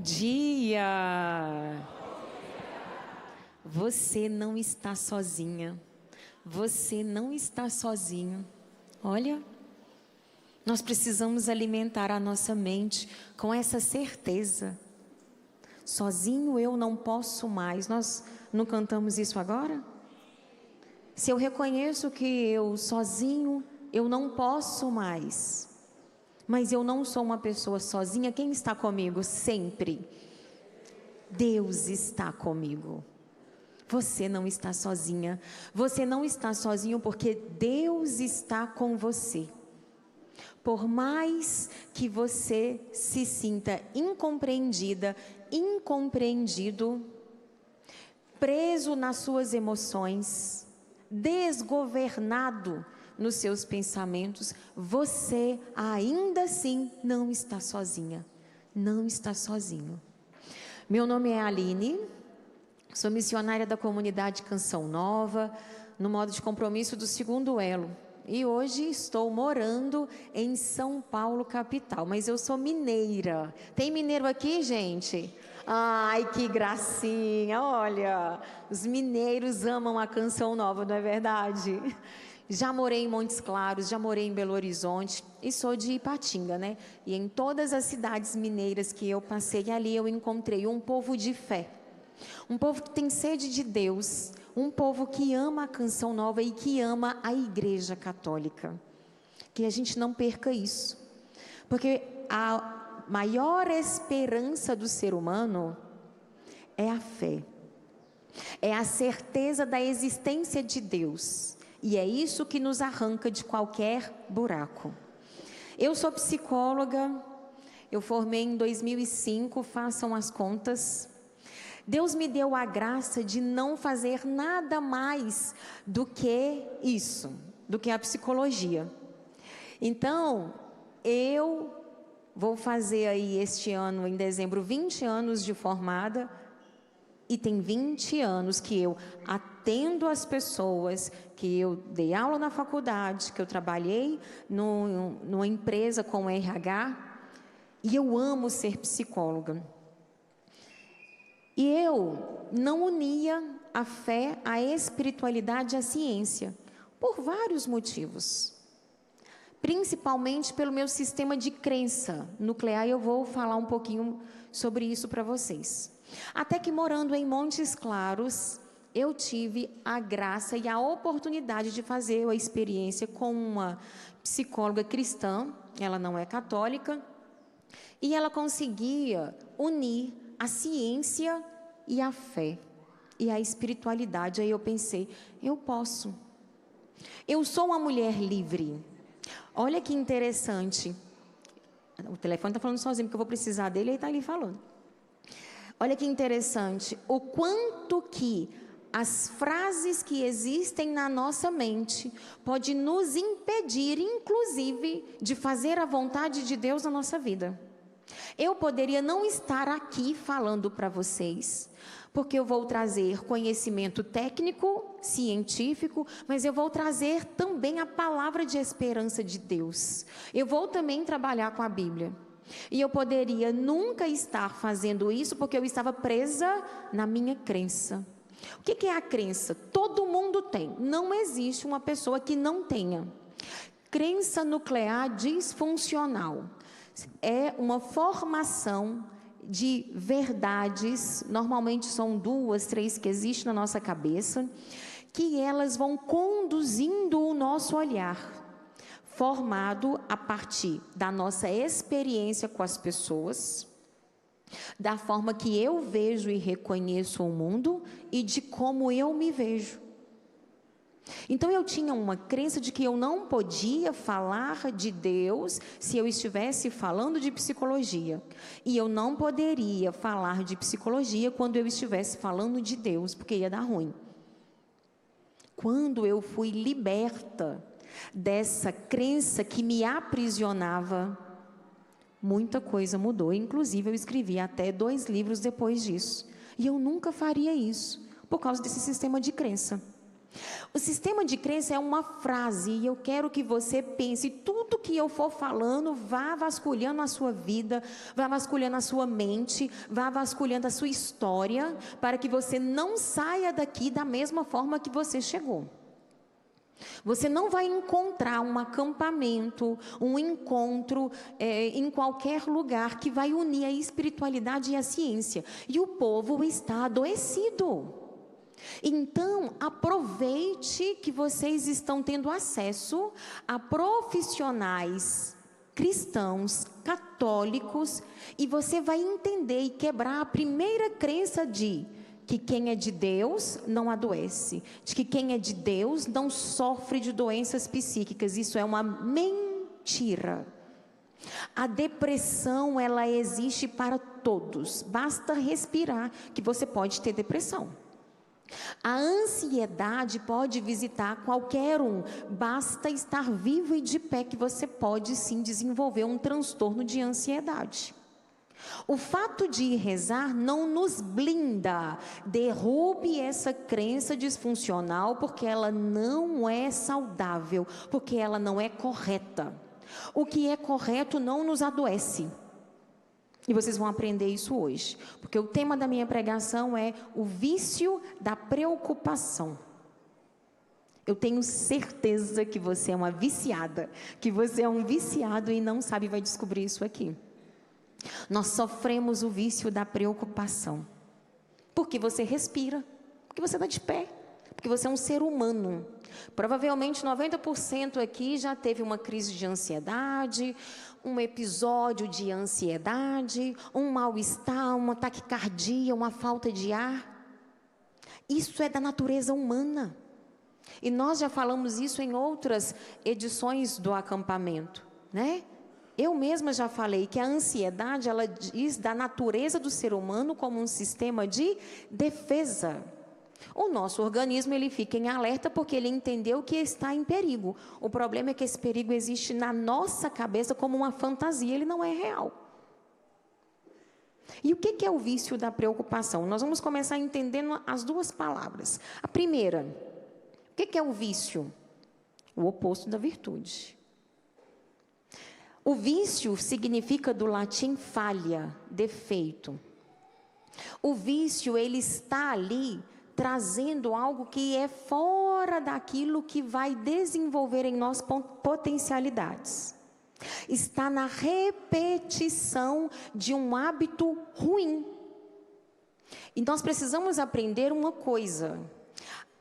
dia! Você não está sozinha. Você não está sozinho. Olha, nós precisamos alimentar a nossa mente com essa certeza. Sozinho eu não posso mais. Nós não cantamos isso agora? Se eu reconheço que eu sozinho eu não posso mais, mas eu não sou uma pessoa sozinha, quem está comigo sempre? Deus está comigo. Você não está sozinha. Você não está sozinho porque Deus está com você. Por mais que você se sinta incompreendida, incompreendido, preso nas suas emoções, desgovernado nos seus pensamentos, você ainda assim não está sozinha, não está sozinho. Meu nome é Aline, sou missionária da comunidade Canção Nova, no modo de compromisso do Segundo Elo. E hoje estou morando em São Paulo, capital, mas eu sou mineira. Tem mineiro aqui, gente? Ai, que gracinha, olha, os mineiros amam a Canção Nova, não é verdade? Já morei em Montes Claros, já morei em Belo Horizonte e sou de Ipatinga, né? E em todas as cidades mineiras que eu passei ali, eu encontrei um povo de fé. Um povo que tem sede de Deus, um povo que ama a Canção Nova e que ama a Igreja Católica. Que a gente não perca isso, porque a maior esperança do ser humano é a fé, é a certeza da existência de Deus, e é isso que nos arranca de qualquer buraco. Eu sou psicóloga, eu formei em 2005, façam as contas. Deus me deu a graça de não fazer nada mais do que isso, do que a psicologia. Então, eu vou fazer aí este ano, em dezembro, 20 anos de formada, e tem 20 anos que eu atendo as pessoas, que eu dei aula na faculdade, que eu trabalhei numa empresa com RH, e eu amo ser psicóloga. E eu não unia a fé, a espiritualidade e a ciência, por vários motivos. Principalmente pelo meu sistema de crença nuclear, e eu vou falar um pouquinho sobre isso para vocês. Até que morando em Montes Claros, eu tive a graça e a oportunidade de fazer a experiência com uma psicóloga cristã, ela não é católica, e ela conseguia unir a ciência e a fé e a espiritualidade. Aí eu pensei, eu posso. Eu sou uma mulher livre. Olha que interessante. O telefone está falando sozinho, porque eu vou precisar dele, ele está ali falando. Olha que interessante, o quanto que as frases que existem na nossa mente pode nos impedir, inclusive, de fazer a vontade de Deus na nossa vida. Eu poderia não estar aqui falando para vocês, porque eu vou trazer conhecimento técnico, científico, mas eu vou trazer também a palavra de esperança de Deus. Eu vou também trabalhar com a Bíblia. E eu poderia nunca estar fazendo isso, porque eu estava presa na minha crença. O que é a crença? Todo mundo tem. Não existe uma pessoa que não tenha. Crença nuclear disfuncional. É uma formação de verdades, normalmente são 2, 3 que existem na nossa cabeça, que elas vão conduzindo o nosso olhar, formado a partir da nossa experiência com as pessoas, da forma que eu vejo e reconheço o mundo e de como eu me vejo. Então eu tinha uma crença de que eu não podia falar de Deus se eu estivesse falando de psicologia. E eu não poderia falar de psicologia quando eu estivesse falando de Deus, porque ia dar ruim. Quando eu fui liberta dessa crença que me aprisionava, muita coisa mudou. Inclusive eu escrevi até 2 livros depois disso. E eu nunca faria isso, por causa desse sistema de crença. O sistema de crença é uma frase e eu quero que você pense, tudo que eu for falando, vá vasculhando a sua vida, vá vasculhando a sua mente, vá vasculhando a sua história, para que você não saia daqui da mesma forma que você chegou. Você não vai encontrar um acampamento, um encontro em qualquer lugar que vai unir a espiritualidade e a ciência. E o povo está adoecido. Então, aproveite que vocês estão tendo acesso a profissionais cristãos, católicos, e você vai entender e quebrar a primeira crença de que quem é de Deus não adoece, de que quem é de Deus não sofre de doenças psíquicas. Isso é uma mentira. A depressão, ela existe para todos. Basta respirar que você pode ter depressão. A ansiedade pode visitar qualquer um. Basta estar vivo e de pé que você pode sim desenvolver um transtorno de ansiedade. O fato de ir rezar não nos blinda. Derrube essa crença disfuncional, porque ela não é saudável, porque ela não é correta. O que é correto não nos adoece. E vocês vão aprender isso hoje, porque o tema da minha pregação é o vício da preocupação. Eu tenho certeza que você é uma viciada, que você é um viciado e não sabe, vai descobrir isso aqui. Nós sofremos o vício da preocupação, porque você respira, porque você está de pé, porque você é um ser humano. Provavelmente 90% aqui já teve uma crise de ansiedade, um episódio de ansiedade, um mal-estar, uma taquicardia, uma falta de ar. Isso é da natureza humana. E nós já falamos isso em outras edições do acampamento, né? Eu mesma já falei que a ansiedade, ela diz da natureza do ser humano como um sistema de defesa. O nosso organismo, ele fica em alerta porque ele entendeu que está em perigo. O problema é que esse perigo existe na nossa cabeça como uma fantasia, ele não é real. E o que é o vício da preocupação? Nós vamos começar entendendo as duas palavras. A primeira, o que é o vício? O oposto da virtude. O vício significa do latim falha, defeito. O vício, ele está ali trazendo algo que é fora daquilo que vai desenvolver em nós potencialidades. Está na repetição de um hábito ruim. E nós precisamos aprender uma coisa.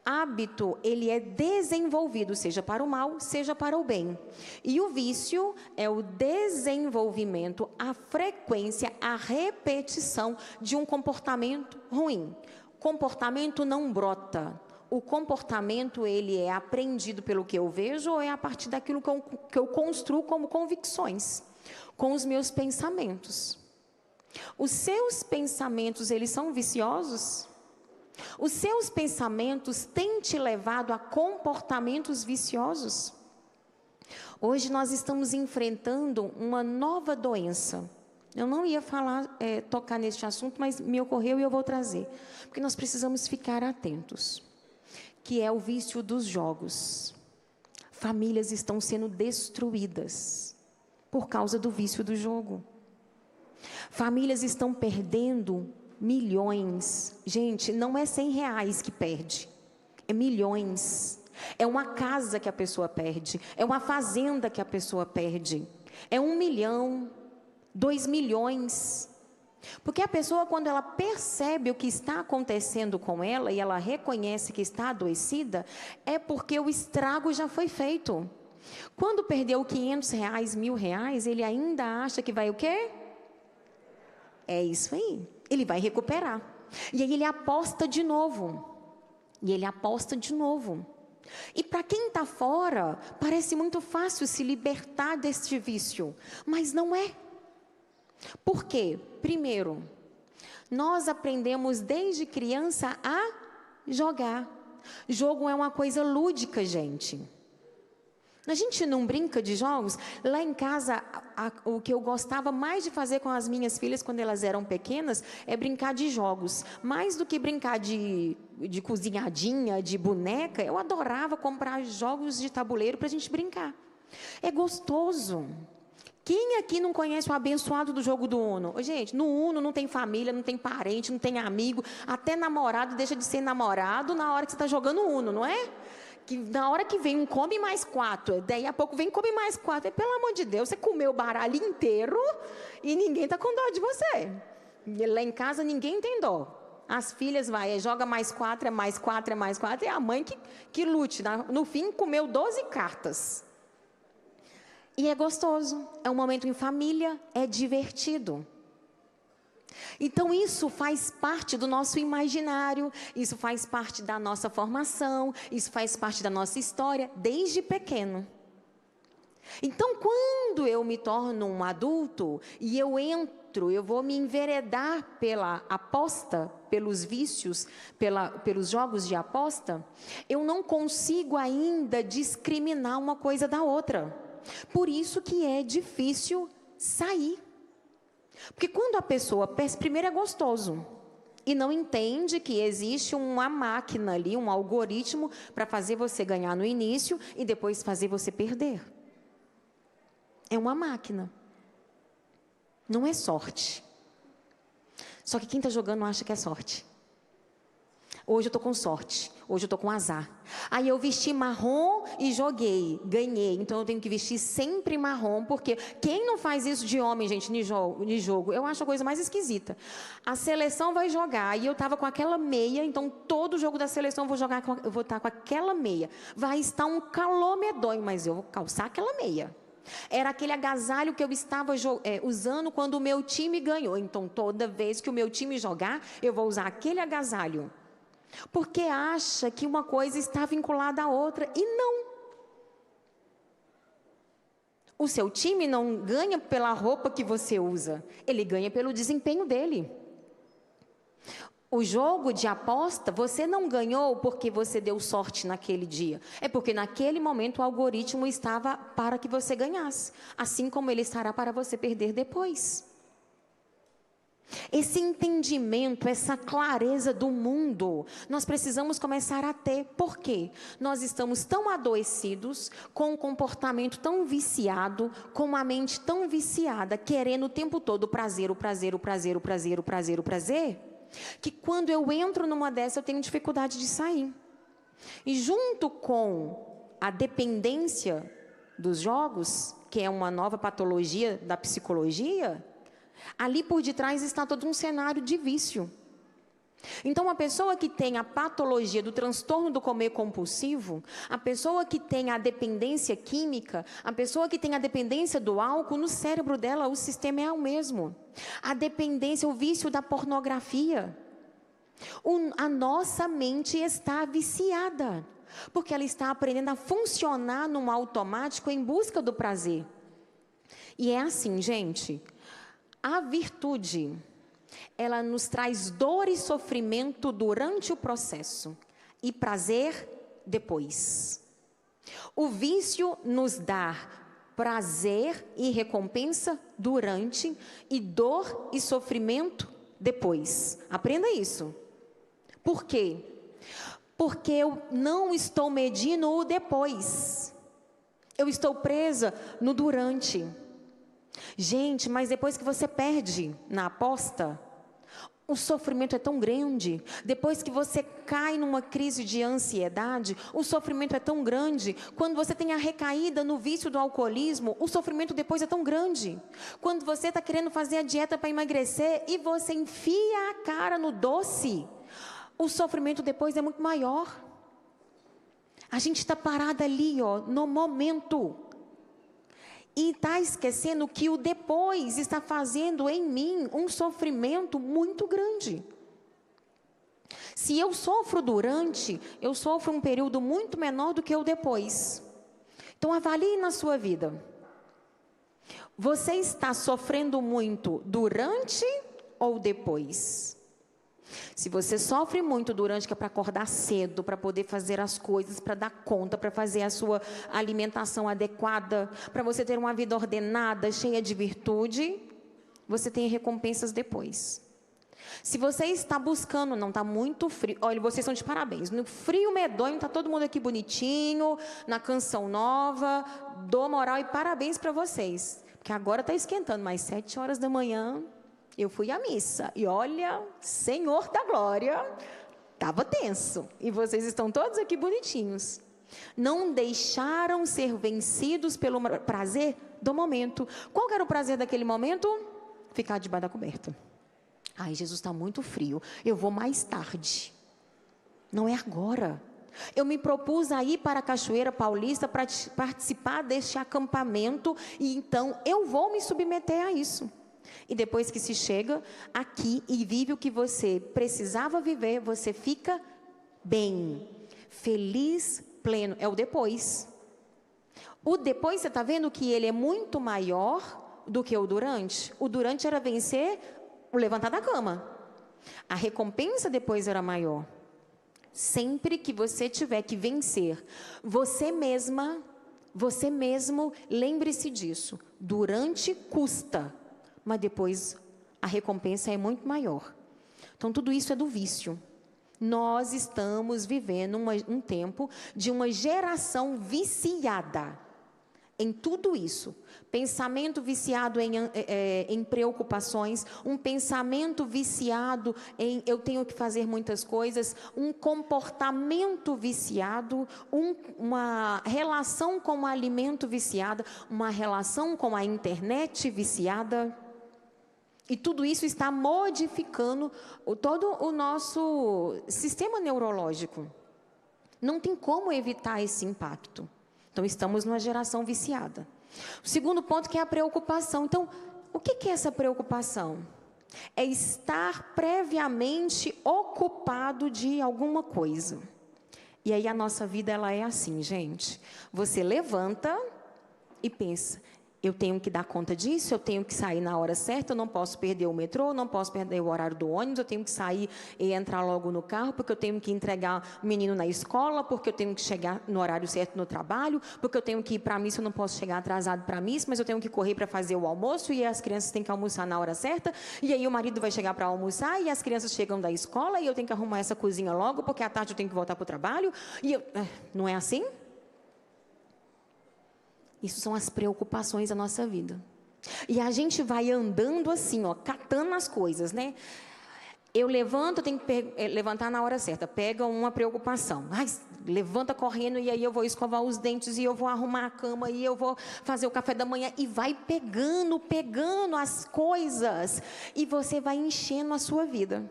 Hábito, ele é desenvolvido, seja para o mal, seja para o bem. E o vício é o desenvolvimento, a frequência, a repetição de um comportamento ruim. Comportamento não brota. O comportamento, ele é aprendido pelo que eu vejo ou é a partir daquilo que eu construo como convicções, com os meus pensamentos. Os seus pensamentos, eles são viciosos? Os seus pensamentos têm te levado a comportamentos viciosos? Hoje nós estamos enfrentando uma nova doença. Eu não ia tocar neste assunto, mas me ocorreu e eu vou trazer. Porque nós precisamos ficar atentos. Que é o vício dos jogos. Famílias estão sendo destruídas por causa do vício do jogo. Famílias estão perdendo milhões. Gente, não é R$100 que perde. É milhões. É uma casa que a pessoa perde. É uma fazenda que a pessoa perde. É 1 milhão. 2 milhões. Porque a pessoa, quando ela percebe o que está acontecendo com ela e ela reconhece que está adoecida, é porque o estrago já foi feito. Quando perdeu R$500, R$1.000, ele ainda acha que vai o quê? É isso aí. Ele vai recuperar. E aí ele aposta de novo. E ele aposta de novo. E para quem está fora, parece muito fácil se libertar deste vício. Mas não é. Por quê? Primeiro, nós aprendemos desde criança a jogar. Jogo é uma coisa lúdica, gente. A gente não brinca de jogos? Lá em casa, o que eu gostava mais de fazer com as minhas filhas quando elas eram pequenas é brincar de jogos. Mais do que brincar de cozinhadinha, de boneca, eu adorava comprar jogos de tabuleiro para a gente brincar. É gostoso. Quem aqui não conhece o abençoado do jogo do Uno? Gente, no Uno não tem família, não tem parente, não tem amigo, até namorado deixa de ser namorado na hora que você está jogando Uno, não é? Que na hora que vem um come mais 4, daí a pouco vem come mais 4. Pelo amor de Deus, você comeu o baralho inteiro e ninguém está com dó de você. Lá em casa ninguém tem dó. As filhas joga mais 4, é mais 4, é mais 4, e a mãe que lute. No fim, comeu 12 cartas. E é gostoso, é um momento em família, é divertido. Então isso faz parte do nosso imaginário, isso faz parte da nossa formação, isso faz parte da nossa história, desde pequeno. Então quando eu me torno um adulto e eu vou me enveredar pela aposta, pelos vícios, pelos jogos de aposta, eu não consigo ainda discriminar uma coisa da outra. Por isso que é difícil sair. Porque quando a pessoa, primeiro é gostoso, e não entende que existe uma máquina ali, um algoritmo, para fazer você ganhar no início e depois fazer você perder. É uma máquina. Não é sorte. Só que quem está jogando acha que é sorte. Hoje eu estou com sorte, hoje eu estou com azar. Aí eu vesti marrom e joguei, ganhei. Então eu tenho que vestir sempre marrom, porque quem não faz isso de homem, gente, de jogo, eu acho a coisa mais esquisita. A seleção vai jogar e eu estava com aquela meia, então todo jogo da seleção eu vou estar com aquela meia. Vai estar um calor medonho, mas eu vou calçar aquela meia. Era aquele agasalho que eu estava usando quando o meu time ganhou. Então toda vez que o meu time jogar, eu vou usar aquele agasalho. Porque acha que uma coisa está vinculada à outra, e não. O seu time não ganha pela roupa que você usa, ele ganha pelo desempenho dele. O jogo de aposta, você não ganhou porque você deu sorte naquele dia. É porque naquele momento o algoritmo estava para que você ganhasse, assim como ele estará para você perder depois. Esse entendimento, essa clareza do mundo, nós precisamos começar a ter. Por quê? Nós estamos tão adoecidos, com um comportamento tão viciado, com uma mente tão viciada, querendo o tempo todo o prazer, o prazer, o prazer, o prazer, o prazer, o prazer, que quando eu entro numa dessa, eu tenho dificuldade de sair. E junto com a dependência dos jogos, que é uma nova patologia da psicologia, ali por detrás está todo um cenário de vício. Então, a pessoa que tem a patologia do transtorno do comer compulsivo, a pessoa que tem a dependência química, a pessoa que tem a dependência do álcool, no cérebro dela o sistema é o mesmo. A dependência, o vício da pornografia. A nossa mente está viciada, porque ela está aprendendo a funcionar num automático em busca do prazer. E é assim, gente. A virtude, ela nos traz dor e sofrimento durante o processo e prazer depois. O vício nos dá prazer e recompensa durante e dor e sofrimento depois. Aprenda isso. Por quê? Porque eu não estou medindo o depois. Eu estou presa no durante. Gente, mas depois que você perde na aposta, o sofrimento é tão grande. Depois que você cai numa crise de ansiedade, o sofrimento é tão grande. Quando você tem a recaída no vício do alcoolismo, o sofrimento depois é tão grande. Quando você está querendo fazer a dieta para emagrecer e você enfia a cara no doce, o sofrimento depois é muito maior. A gente está parada ali, no momento. E está esquecendo que o depois está fazendo em mim um sofrimento muito grande. Se eu sofro durante, eu sofro um período muito menor do que o depois. Então avalie na sua vida. Você está sofrendo muito durante ou depois? Se você sofre muito durante, que é para acordar cedo, para poder fazer as coisas, para dar conta, para fazer a sua alimentação adequada, para você ter uma vida ordenada, cheia de virtude, você tem recompensas depois. Se você está buscando, não está muito frio, olha, vocês são de parabéns, no frio medonho, está todo mundo aqui bonitinho, na canção nova, dou moral e parabéns para vocês, porque agora está esquentando, mas 7 horas da manhã, eu fui à missa, e olha, Senhor da glória, estava tenso, e vocês estão todos aqui bonitinhos. Não deixaram ser vencidos pelo prazer do momento. Qual que era o prazer daquele momento? Ficar debaixo da coberta. Ai, Jesus, está muito frio, eu vou mais tarde. Não é agora. Eu me propus a ir para a Cachoeira Paulista para participar deste acampamento, e então eu vou me submeter a isso. E depois que se chega aqui e vive o que você precisava viver, você fica bem, feliz, pleno. É o depois. O depois, você está vendo que ele é muito maior do que o durante? O durante era vencer o levantar da cama. A recompensa depois era maior. Sempre que você tiver que vencer você mesma, você mesmo, lembre-se disso. Durante custa, mas depois a recompensa é muito maior. Então tudo isso é do vício. Nós estamos vivendo um tempo de uma geração viciada em tudo isso. Pensamento viciado em preocupações, um pensamento viciado em eu tenho que fazer muitas coisas, um comportamento viciado, uma relação com o alimento viciada, uma relação com a internet viciada. E tudo isso está modificando todo o nosso sistema neurológico. Não tem como evitar esse impacto. Então, estamos numa geração viciada. O segundo ponto que é a preocupação. Então, o que é essa preocupação? É estar previamente ocupado de alguma coisa. E aí a nossa vida, ela é assim, gente. Você levanta e pensa, eu tenho que dar conta disso, eu tenho que sair na hora certa, eu não posso perder o metrô, não posso perder o horário do ônibus, eu tenho que sair e entrar logo no carro, porque eu tenho que entregar o menino na escola, porque eu tenho que chegar no horário certo no trabalho, porque eu tenho que ir para a missa, eu não posso chegar atrasado para a missa, mas eu tenho que correr para fazer o almoço, e as crianças têm que almoçar na hora certa, e aí o marido vai chegar para almoçar, e as crianças chegam da escola, e eu tenho que arrumar essa cozinha logo, porque à tarde eu tenho que voltar para o trabalho, não é assim? Isso são as preocupações da nossa vida. E a gente vai andando assim, ó, catando as coisas, né? Eu levanto, eu tenho que levantar na hora certa. Pega uma preocupação. Ai, levanta correndo e aí eu vou escovar os dentes e eu vou arrumar a cama e eu vou fazer o café da manhã. E vai pegando as coisas. E você vai enchendo a sua vida.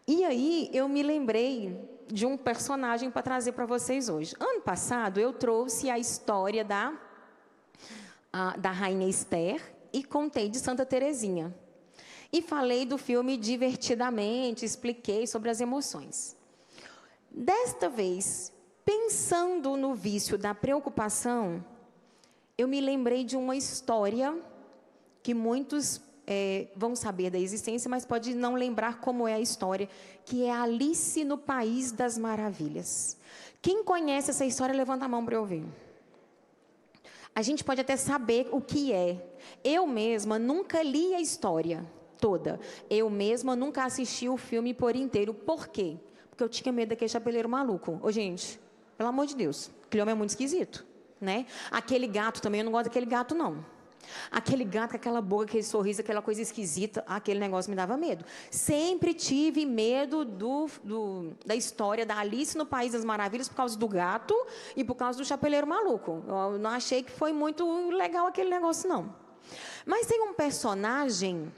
E aí eu me lembrei de um personagem para trazer para vocês hoje. Ano passado eu trouxe a história da Rainha Esther e contei de Santa Teresinha. E falei do filme Divertidamente, expliquei sobre as emoções. Desta vez, pensando no vício da preocupação, eu me lembrei de uma história que muitos vão saber da existência, mas pode não lembrar como é a história, que é Alice no País das Maravilhas. Quem conhece essa história, levanta a mão para eu ver. A gente pode até saber o que é. Eu mesma nunca li a história toda. Eu mesma nunca assisti o filme por inteiro. Por quê? Porque eu tinha medo daquele chapeleiro maluco. Ô, gente, pelo amor de Deus, aquele homem é muito esquisito, né? Aquele gato também, eu não gosto daquele gato, não. Aquele gato com aquela boca, aquele sorriso, aquela coisa esquisita, aquele negócio me dava medo. Sempre tive medo da história da Alice no País das Maravilhas por causa do gato e por causa do chapeleiro maluco. Eu não achei que foi muito legal aquele negócio, não. Mas tem um personagem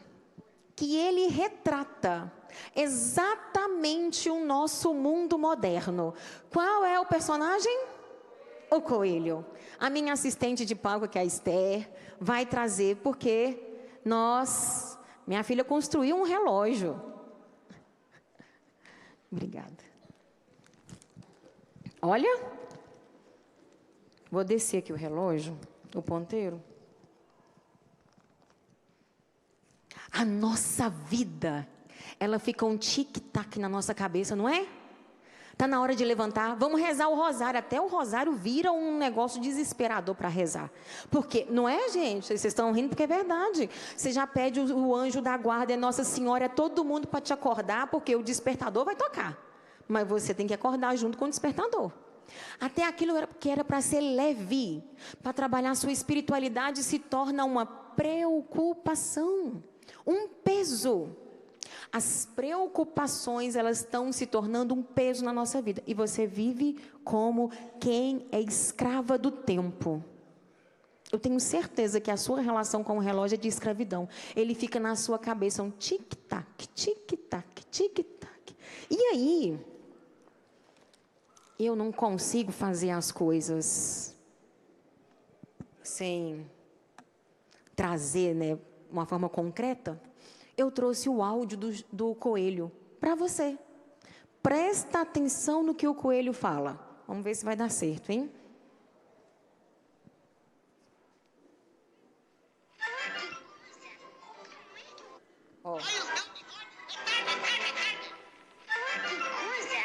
que ele retrata exatamente o nosso mundo moderno. Qual é o personagem? O coelho. A minha assistente de palco, que é a Esther, vai trazer, porque minha filha construiu um relógio. Obrigada. Olha, vou descer aqui o relógio, o ponteiro. A nossa vida ela fica um tic-tac na nossa cabeça, não é? Está na hora de levantar, vamos rezar o rosário. Até o rosário vira um negócio desesperador para rezar. Porque, não é, gente? Vocês estão rindo porque é verdade. Você já pede o anjo da guarda, é Nossa Senhora, é todo mundo para te acordar, porque o despertador vai tocar. Mas você tem que acordar junto com o despertador. Até aquilo que era para ser leve, para trabalhar a sua espiritualidade, se torna uma preocupação, um peso. As preocupações, elas estão se tornando um peso na nossa vida. E você vive como quem é escrava do tempo. Eu tenho certeza que a sua relação com o relógio é de escravidão. Ele fica na sua cabeça, um tic-tac, tic-tac, tic-tac. E aí, eu não consigo fazer as coisas sem trazer, né, uma forma concreta. Eu trouxe o áudio do coelho para você. Presta atenção no que o coelho fala. Vamos ver se vai dar certo, hein? Ó. Que coisa!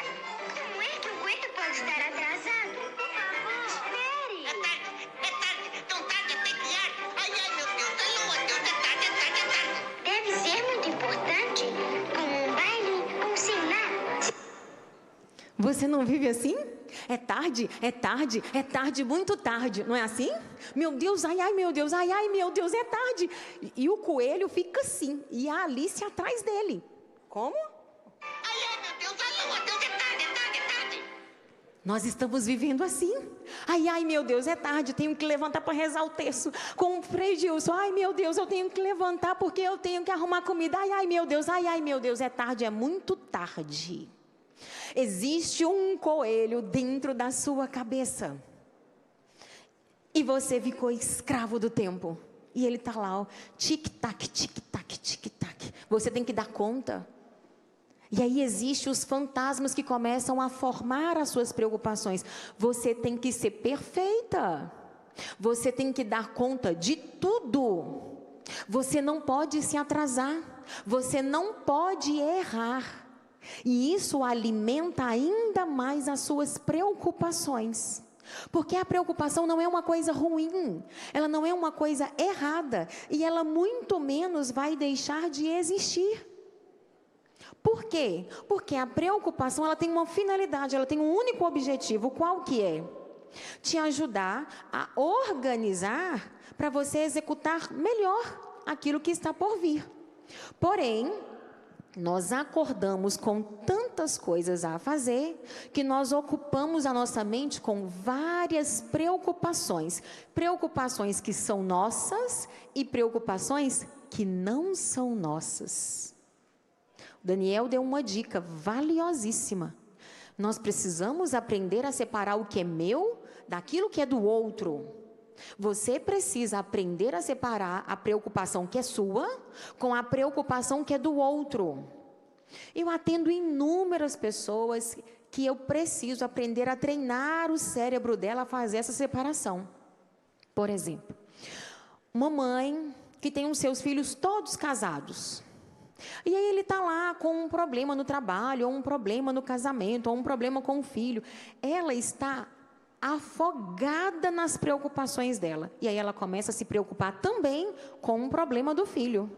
Como é que o coelho pode estar atrasado? Por favor, espere! É tarde! Tão tarde até criar! Ai, meu Deus! Ai, meu Deus! É tarde! Deve ser muito importante, como um baile ou sei lá. Você não vive assim? É tarde, é tarde, é tarde, muito tarde. Não é assim? Meu Deus, ai, meu Deus, ai, meu Deus, é tarde. E o coelho fica assim, e a Alice atrás dele. Como? Ai, meu Deus! Ai, meu Deus! É tarde! Nós estamos vivendo assim. Ai, meu Deus, é tarde, tenho que levantar para rezar o terço. Com o Frei Gilson, ai, meu Deus, eu tenho que levantar porque eu tenho que arrumar comida. Ai, meu Deus, ai, meu Deus, é tarde, é muito tarde. Existe um coelho dentro da sua cabeça. E você ficou escravo do tempo. E ele está lá, ó, tic-tac, tic-tac, tic-tac. Você tem que dar conta. E aí existem os fantasmas que começam a formar as suas preocupações. Você tem que ser perfeita. Você tem que dar conta de tudo. Você não pode se atrasar. Você não pode errar. E isso alimenta ainda mais as suas preocupações. Porque a preocupação não é uma coisa ruim, ela não é uma coisa errada, e ela muito menos vai deixar de existir. Por quê? Porque a preocupação, ela tem uma finalidade, ela tem um único objetivo. Qual que é? Te ajudar a organizar para você executar melhor aquilo que está por vir. Porém, nós acordamos com tantas coisas a fazer, que nós ocupamos a nossa mente com várias preocupações. Preocupações que são nossas e preocupações que não são nossas. O Daniel deu uma dica valiosíssima. Nós precisamos aprender a separar o que é meu daquilo que é do outro. Você precisa aprender a separar a preocupação que é sua com a preocupação que é do outro. Eu atendo inúmeras pessoas que eu preciso aprender a treinar o cérebro dela a fazer essa separação. Por exemplo, uma mãe que tem os seus filhos todos casados. E aí ele está lá com um problema no trabalho, ou um problema no casamento, ou um problema com o filho. Ela está afogada nas preocupações dela. E aí ela começa a se preocupar também com um problema do filho.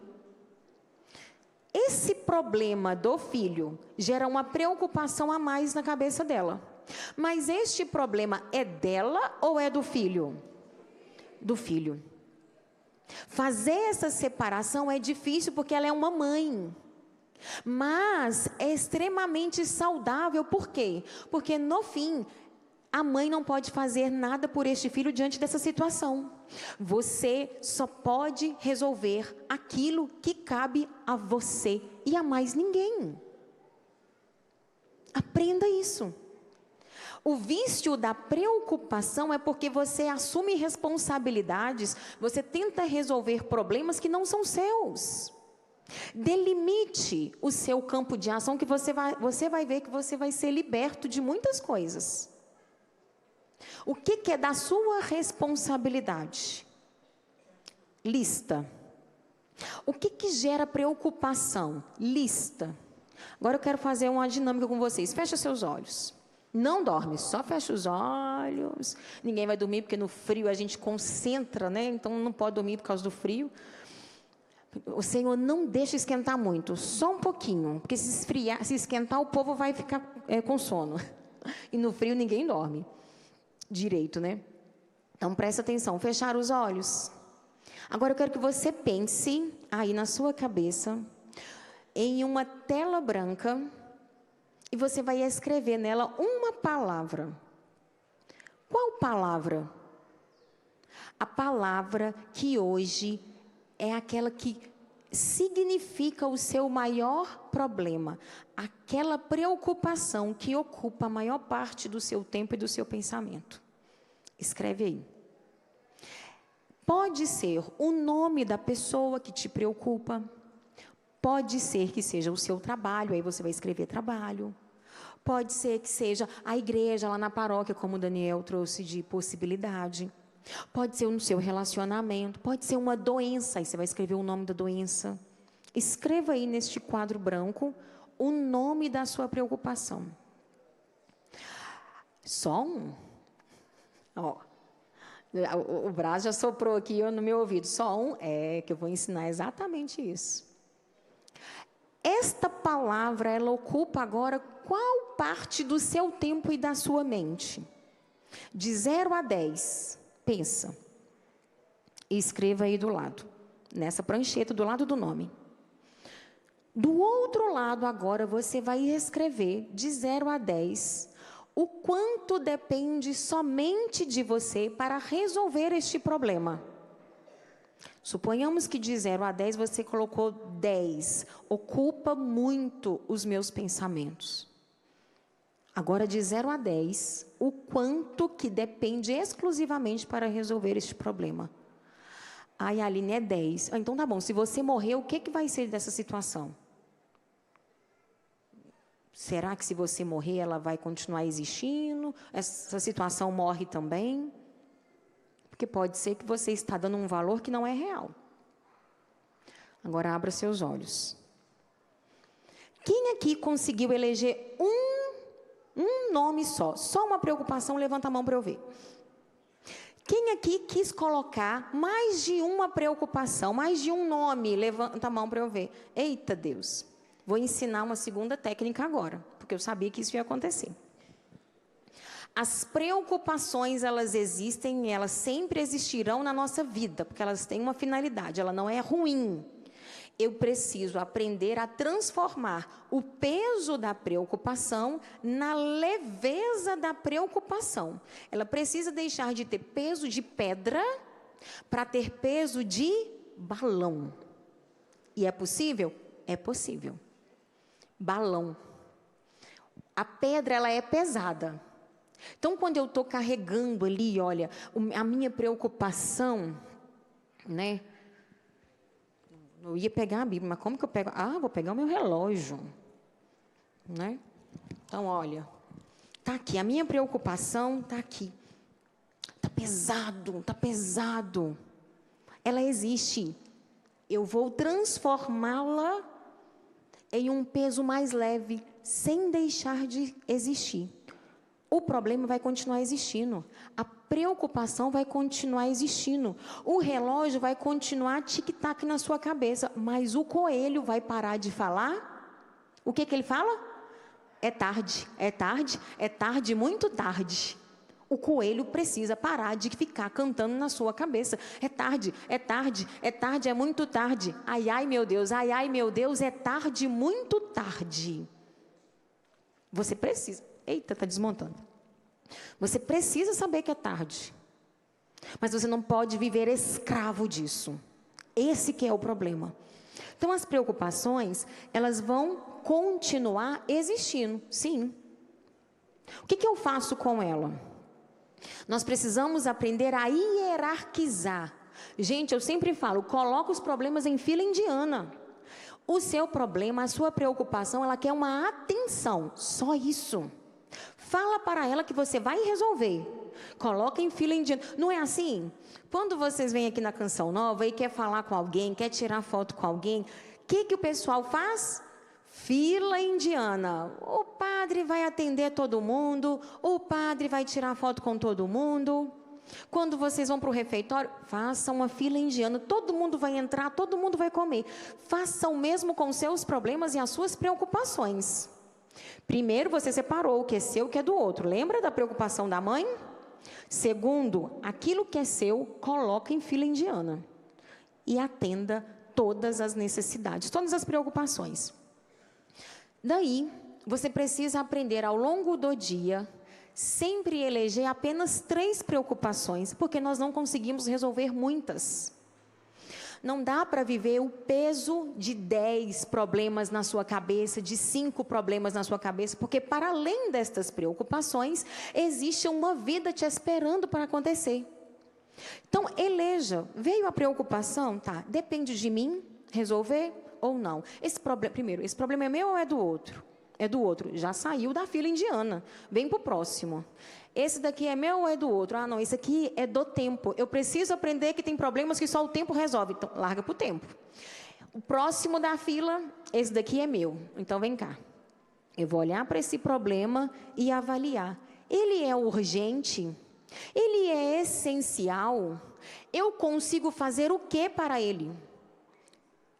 Esse problema do filho gera uma preocupação a mais na cabeça dela. Mas este problema é dela ou é do filho? Do filho. Fazer essa separação é difícil porque ela é uma mãe. Mas é extremamente saudável. Por quê? Porque no fim, a mãe não pode fazer nada por este filho diante dessa situação. Você só pode resolver aquilo que cabe a você e a mais ninguém. Aprenda isso. O vício da preocupação é porque você assume responsabilidades, você tenta resolver problemas que não são seus. Delimite o seu campo de ação que você vai ver que você vai ser liberto de muitas coisas. O que é da sua responsabilidade? Lista. O que gera preocupação? Lista. Agora eu quero fazer uma dinâmica com vocês. Fecha seus olhos. Não dorme, só fecha os olhos. Ninguém vai dormir porque no frio a gente concentra, né? Então não pode dormir por causa do frio. O Senhor não deixa esquentar muito, só um pouquinho, porque se esfriar, se esquentar, o povo vai ficar com sono. E no frio ninguém dorme direito, né? Então presta atenção, fechar os olhos. Agora eu quero que você pense aí na sua cabeça em uma tela branca e você vai escrever nela uma palavra. Qual palavra? A palavra que hoje é aquela que significa o seu maior problema, aquela preocupação que ocupa a maior parte do seu tempo e do seu pensamento. Escreve aí. Pode ser o nome da pessoa que te preocupa, pode ser que seja o seu trabalho, aí você vai escrever trabalho. Pode ser que seja a igreja lá na paróquia, como o Daniel trouxe de possibilidade. Pode ser no seu relacionamento, pode ser uma doença, aí você vai escrever o nome da doença. Escreva aí neste quadro branco o nome da sua preocupação. Só um. Ó, o Brás já soprou aqui no meu ouvido. Só um, que eu vou ensinar exatamente isso. Esta palavra, ela ocupa agora qual parte do seu tempo e da sua mente? De 0 a 10. Pensa. E escreva aí do lado. Nessa prancheta, do lado do nome. Do outro lado, agora, você vai escrever de 0 a 10 o quanto depende somente de você para resolver este problema. Suponhamos que de 0 a 10 você colocou 10. Ocupa muito os meus pensamentos. Agora, de 0 a 10, o quanto que depende exclusivamente para resolver este problema. Ai, Aline, é 10. Então, tá bom. Se você morrer, o que vai ser dessa situação? Será que se você morrer, ela vai continuar existindo? Essa situação morre também? Porque pode ser que você está dando um valor que não é real. Agora, abra seus olhos. Quem aqui conseguiu eleger um nome só uma preocupação? Levanta a mão para eu ver. Quem aqui quis colocar mais de uma preocupação, mais de um nome? Levanta a mão para eu ver. Eita Deus, vou ensinar uma segunda técnica agora, porque eu sabia que isso ia acontecer. As preocupações, elas existem e elas sempre existirão na nossa vida, porque elas têm uma finalidade, ela não é ruim. Eu preciso aprender a transformar o peso da preocupação na leveza da preocupação. Ela precisa deixar de ter peso de pedra para ter peso de balão. E é possível? É possível. Balão. A pedra, ela é pesada. Então, quando eu estou carregando ali, olha, a minha preocupação, né? Eu ia pegar a Bíblia, mas como que eu pego? Vou pegar o meu relógio, né? Então, olha, tá aqui, a minha preocupação tá aqui. Tá pesado. Ela existe. Eu vou transformá-la em um peso mais leve, sem deixar de existir. O problema vai continuar existindo. A preocupação vai continuar existindo. O relógio vai continuar tic-tac na sua cabeça. Mas o coelho vai parar de falar? O que ele fala? É tarde, muito tarde. O coelho precisa parar de ficar cantando na sua cabeça. É tarde, é muito tarde. Ai, meu Deus, é tarde, muito tarde. Você precisa... Eita, está desmontando. Você precisa saber que é tarde. Mas você não pode viver escravo disso. Esse que é o problema. Então, as preocupações, elas vão continuar existindo, sim. O que eu faço com ela? Nós precisamos aprender a hierarquizar. Gente, eu sempre falo, coloca os problemas em fila indiana. O seu problema, a sua preocupação, ela quer uma atenção, só isso. Fala para ela que você vai resolver. Coloca em fila indiana. Não é assim? Quando vocês vêm aqui na Canção Nova e quer falar com alguém, quer tirar foto com alguém, o que o pessoal faz? Fila indiana. O padre vai atender todo mundo, o padre vai tirar foto com todo mundo. Quando vocês vão para o refeitório, façam uma fila indiana. Todo mundo vai entrar, todo mundo vai comer. Façam o mesmo com seus problemas e as suas preocupações. Primeiro, você separou o que é seu e o que é do outro. Lembra da preocupação da mãe? Segundo, aquilo que é seu, coloca em fila indiana. E atenda todas as necessidades, todas as preocupações. Daí, você precisa aprender ao longo do dia, sempre eleger apenas 3 preocupações, porque nós não conseguimos resolver muitas. Não dá para viver o peso de 10 problemas na sua cabeça, de 5 problemas na sua cabeça, porque para além destas preocupações, existe uma vida te esperando para acontecer. Então, eleja. Veio a preocupação? Tá, depende de mim resolver ou não. Primeiro, esse problema é meu ou é do outro? É do outro. Já saiu da fila indiana. Vem para o próximo. Esse daqui é meu ou é do outro? Ah, não, esse aqui é do tempo. Eu preciso aprender que tem problemas que só o tempo resolve. Então, larga para o tempo. O próximo da fila, esse daqui é meu. Então, vem cá. Eu vou olhar para esse problema e avaliar. Ele é urgente? Ele é essencial? Eu consigo fazer o que para ele?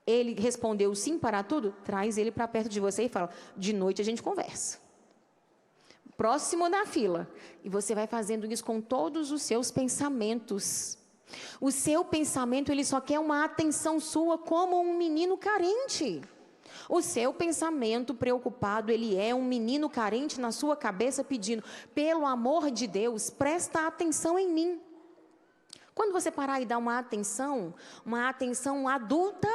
Ele respondeu sim para tudo? Traz ele para perto de você e fala, de noite a gente conversa. Próximo da fila. E você vai fazendo isso com todos os seus pensamentos. O seu pensamento, ele só quer uma atenção sua como um menino carente. O seu pensamento preocupado, ele é um menino carente na sua cabeça pedindo, pelo amor de Deus, presta atenção em mim. Quando você parar e dar uma atenção adulta,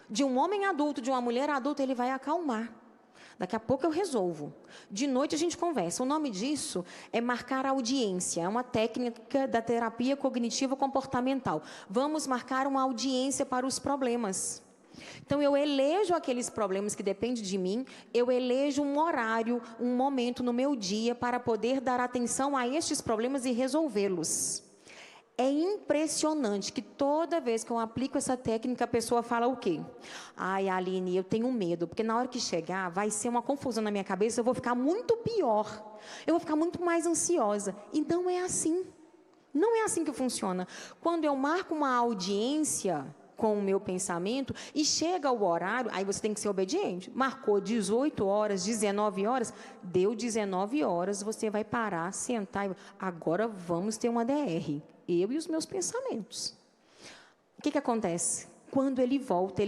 de um homem adulto, de uma mulher adulta, ele vai acalmar. Daqui a pouco eu resolvo. De noite a gente conversa. O nome disso é marcar audiência. É uma técnica da terapia cognitiva comportamental. Vamos marcar uma audiência para os problemas. Então, eu elejo aqueles problemas que dependem de mim, eu elejo um horário, um momento no meu dia para poder dar atenção a estes problemas e resolvê-los. É impressionante que toda vez que eu aplico essa técnica, a pessoa fala o quê? Ai, Aline, eu tenho medo, porque na hora que chegar, vai ser uma confusão na minha cabeça, eu vou ficar muito pior, eu vou ficar muito mais ansiosa. E não é assim. Não é assim que funciona. Quando eu marco uma audiência com o meu pensamento e chega o horário, aí você tem que ser obediente. Marcou 18 horas, 19 horas, deu 19 horas, você vai parar, sentar e agora vamos ter uma DR. Eu e os meus pensamentos. O que acontece? Quando ele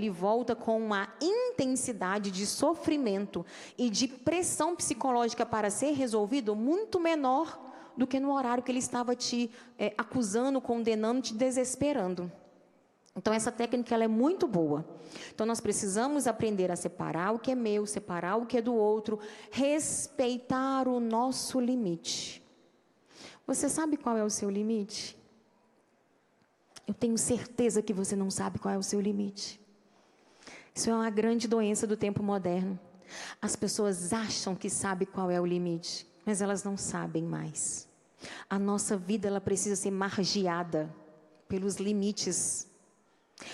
volta com uma intensidade de sofrimento e de pressão psicológica para ser resolvido muito menor do que no horário que ele estava te acusando, condenando, te desesperando. Então, essa técnica ela é muito boa. Então, nós precisamos aprender a separar o que é meu, separar o que é do outro, respeitar o nosso limite. Você sabe qual é o seu limite? Eu tenho certeza que você não sabe qual é o seu limite. Isso é uma grande doença do tempo moderno. As pessoas acham que sabem qual é o limite, mas elas não sabem mais. A nossa vida ela precisa ser margeada pelos limites.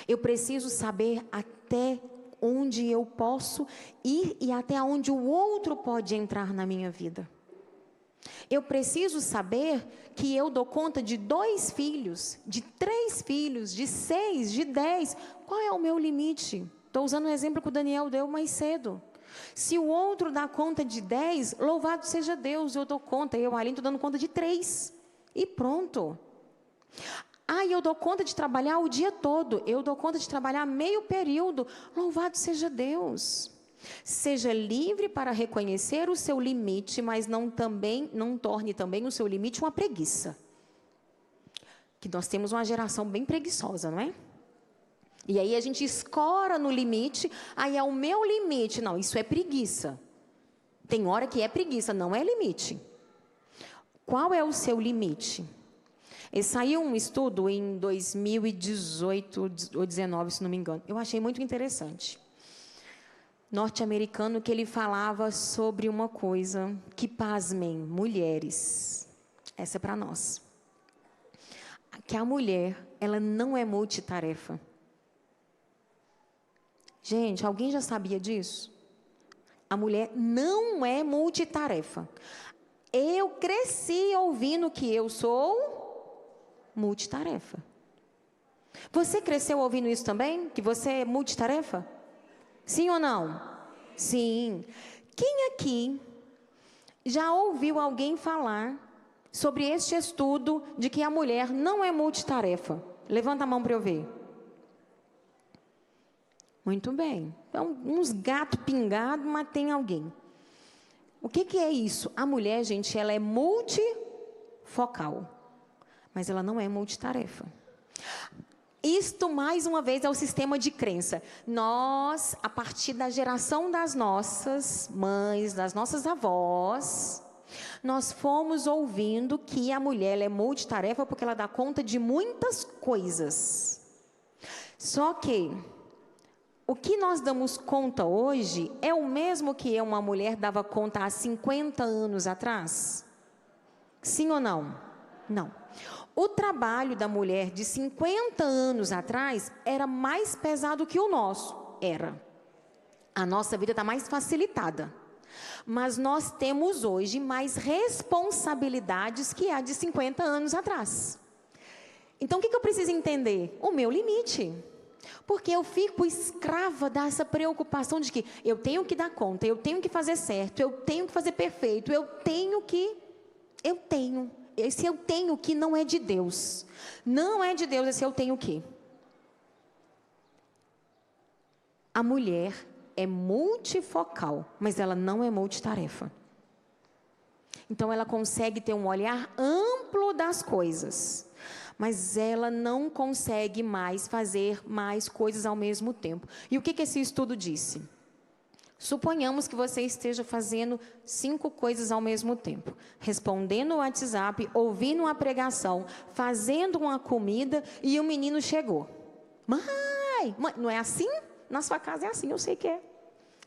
Eu preciso saber até onde eu posso ir e até onde o outro pode entrar na minha vida. Eu preciso saber que eu dou conta de 2 filhos, de 3 filhos, de 6, de 10. Qual é o meu limite? Estou usando o exemplo que o Daniel deu mais cedo. Se o outro dá conta de 10, louvado seja Deus, eu dou conta. Eu, Aline, estou dando conta de 3. E pronto. Ah, eu dou conta de trabalhar o dia todo. Eu dou conta de trabalhar meio período. Louvado seja Deus. Seja livre para reconhecer o seu limite, mas não torne também o seu limite uma preguiça. Que nós temos uma geração bem preguiçosa, não é? E aí a gente escora no limite, aí é o meu limite. Não, isso é preguiça. Tem hora que é preguiça, não é limite. Qual é o seu limite? Saiu um estudo em 2018 ou 2019, se não me engano. Eu achei muito interessante. Norte-americano, que ele falava sobre uma coisa que, pasmem, mulheres, essa é para nós. Que a mulher, ela não é multitarefa. Gente, alguém já sabia disso? A mulher não é multitarefa. Eu cresci ouvindo que eu sou multitarefa. Você cresceu ouvindo isso também? Que você é multitarefa? Sim ou não? Sim. Quem aqui já ouviu alguém falar sobre este estudo de que a mulher não é multitarefa? Levanta a mão para eu ver. Muito bem. Então, uns gatos pingados, mas tem alguém. O que é isso? A mulher, gente, ela é multifocal, mas ela não é multitarefa. Isto, mais uma vez, é o sistema de crença. Nós, a partir da geração das nossas mães, das nossas avós, nós fomos ouvindo que a mulher ela é multitarefa porque ela dá conta de muitas coisas. Só que o que nós damos conta hoje é o mesmo que uma mulher dava conta há 50 anos atrás? Sim ou não? Não. O trabalho da mulher de 50 anos atrás era mais pesado que o nosso. Era. A nossa vida está mais facilitada. Mas nós temos hoje mais responsabilidades que a de 50 anos atrás. Então, o que eu preciso entender? O meu limite. Porque eu fico escrava dessa preocupação de que eu tenho que dar conta, eu tenho que fazer certo, eu tenho que fazer perfeito, Esse eu tenho que não é de Deus. Não é de Deus esse eu tenho que. A mulher é multifocal, mas ela não é multitarefa. Então ela consegue ter um olhar amplo das coisas, mas ela não consegue mais fazer mais coisas ao mesmo tempo. E o que esse estudo disse? Suponhamos que você esteja fazendo 5 coisas ao mesmo tempo. Respondendo o WhatsApp, ouvindo uma pregação, fazendo uma comida e o menino chegou. Mãe, não é assim? Na sua casa é assim, eu sei que é.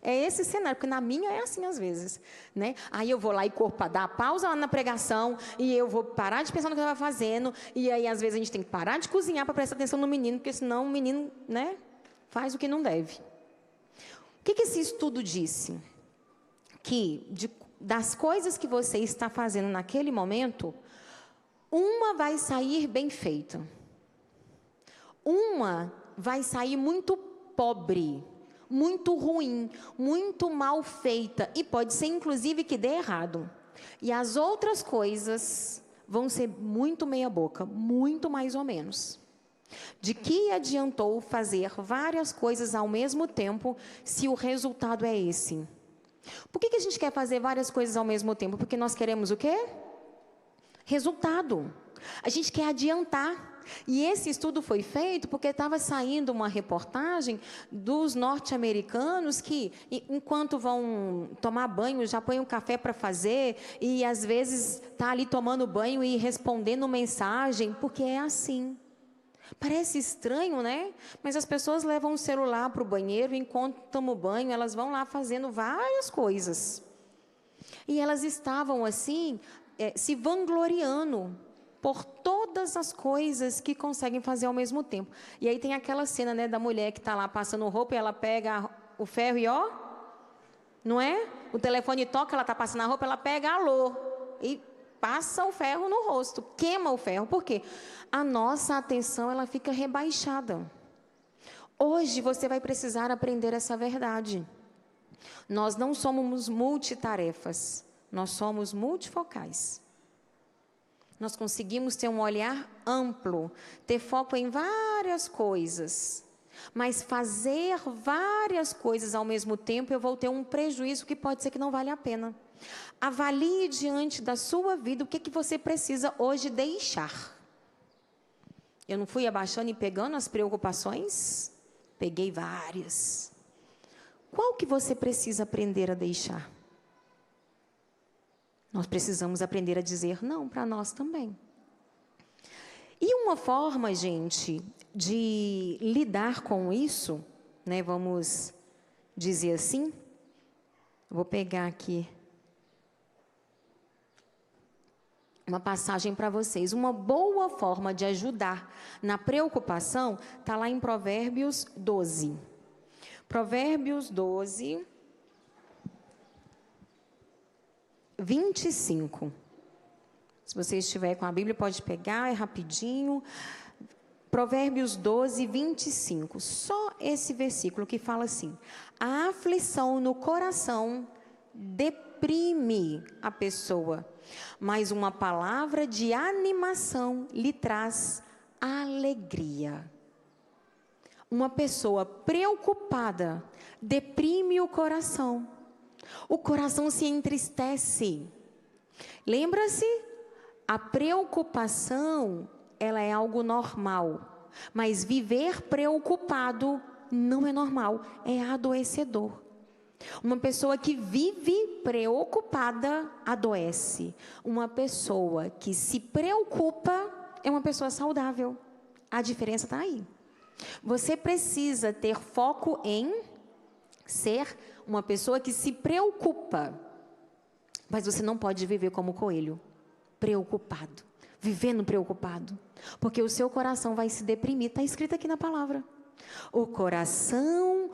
É esse cenário, porque na minha é assim às vezes, né? Aí eu vou lá e corro para dar pausa lá na pregação, e eu vou parar de pensar no que eu estava fazendo, e aí às vezes a gente tem que parar de cozinhar para prestar atenção no menino, porque senão o menino, né, faz o que não deve. O que esse estudo disse? Que das coisas que você está fazendo naquele momento, uma vai sair bem feita. Uma vai sair muito pobre, muito ruim, muito mal feita, e pode ser inclusive que dê errado. E as outras coisas vão ser muito meia boca, muito mais ou menos. De que adiantou fazer várias coisas ao mesmo tempo se o resultado é esse? Por que a gente quer fazer várias coisas ao mesmo tempo? Porque nós queremos o quê? Resultado. A gente quer adiantar. E esse estudo foi feito porque estava saindo uma reportagem dos norte-americanos que, enquanto vão tomar banho, já põem um café para fazer e, às vezes, está ali tomando banho e respondendo mensagem, porque é assim. Parece estranho, né? Mas as pessoas levam o celular para o banheiro, enquanto tomam banho, elas vão lá fazendo várias coisas. E elas estavam, assim, se vangloriando por todas as coisas que conseguem fazer ao mesmo tempo. E aí tem aquela cena, né, da mulher que está lá passando roupa e ela pega o ferro e ó, não é? O telefone toca, ela está passando a roupa, ela pega alô e passa o ferro no rosto, queima o ferro. Por quê? A nossa atenção, ela fica rebaixada. Hoje você vai precisar aprender essa verdade. Nós não somos multitarefas, nós somos multifocais. Nós conseguimos ter um olhar amplo, ter foco em várias coisas. Mas fazer várias coisas ao mesmo tempo, eu vou ter um prejuízo que pode ser que não vale a pena. Avalie diante da sua vida o que você precisa hoje deixar. Eu não fui abaixando e pegando as preocupações? Peguei várias. Qual que você precisa aprender a deixar? Nós precisamos aprender a dizer não para nós também. E uma forma, gente, de lidar com isso, né, vamos dizer assim, vou pegar aqui uma passagem para vocês. Uma boa forma de ajudar na preocupação está lá em Provérbios 12. Provérbios 12. 25. Se você estiver com a Bíblia, pode pegar, é rapidinho. Provérbios 12, 25. Só esse versículo que fala assim: a aflição no coração deprime a pessoa, mas uma palavra de animação lhe traz alegria. Uma pessoa preocupada deprime o coração. O coração se entristece. Lembra-se? A preocupação, ela é algo normal. Mas viver preocupado não é normal, é adoecedor. Uma pessoa que vive preocupada adoece. Uma pessoa que se preocupa é uma pessoa saudável. A diferença está aí. Você precisa ter foco em ser uma pessoa que se preocupa. Mas você não pode viver como coelho, preocupado, vivendo preocupado. Porque o seu coração vai se deprimir, está escrito aqui na palavra. O coração,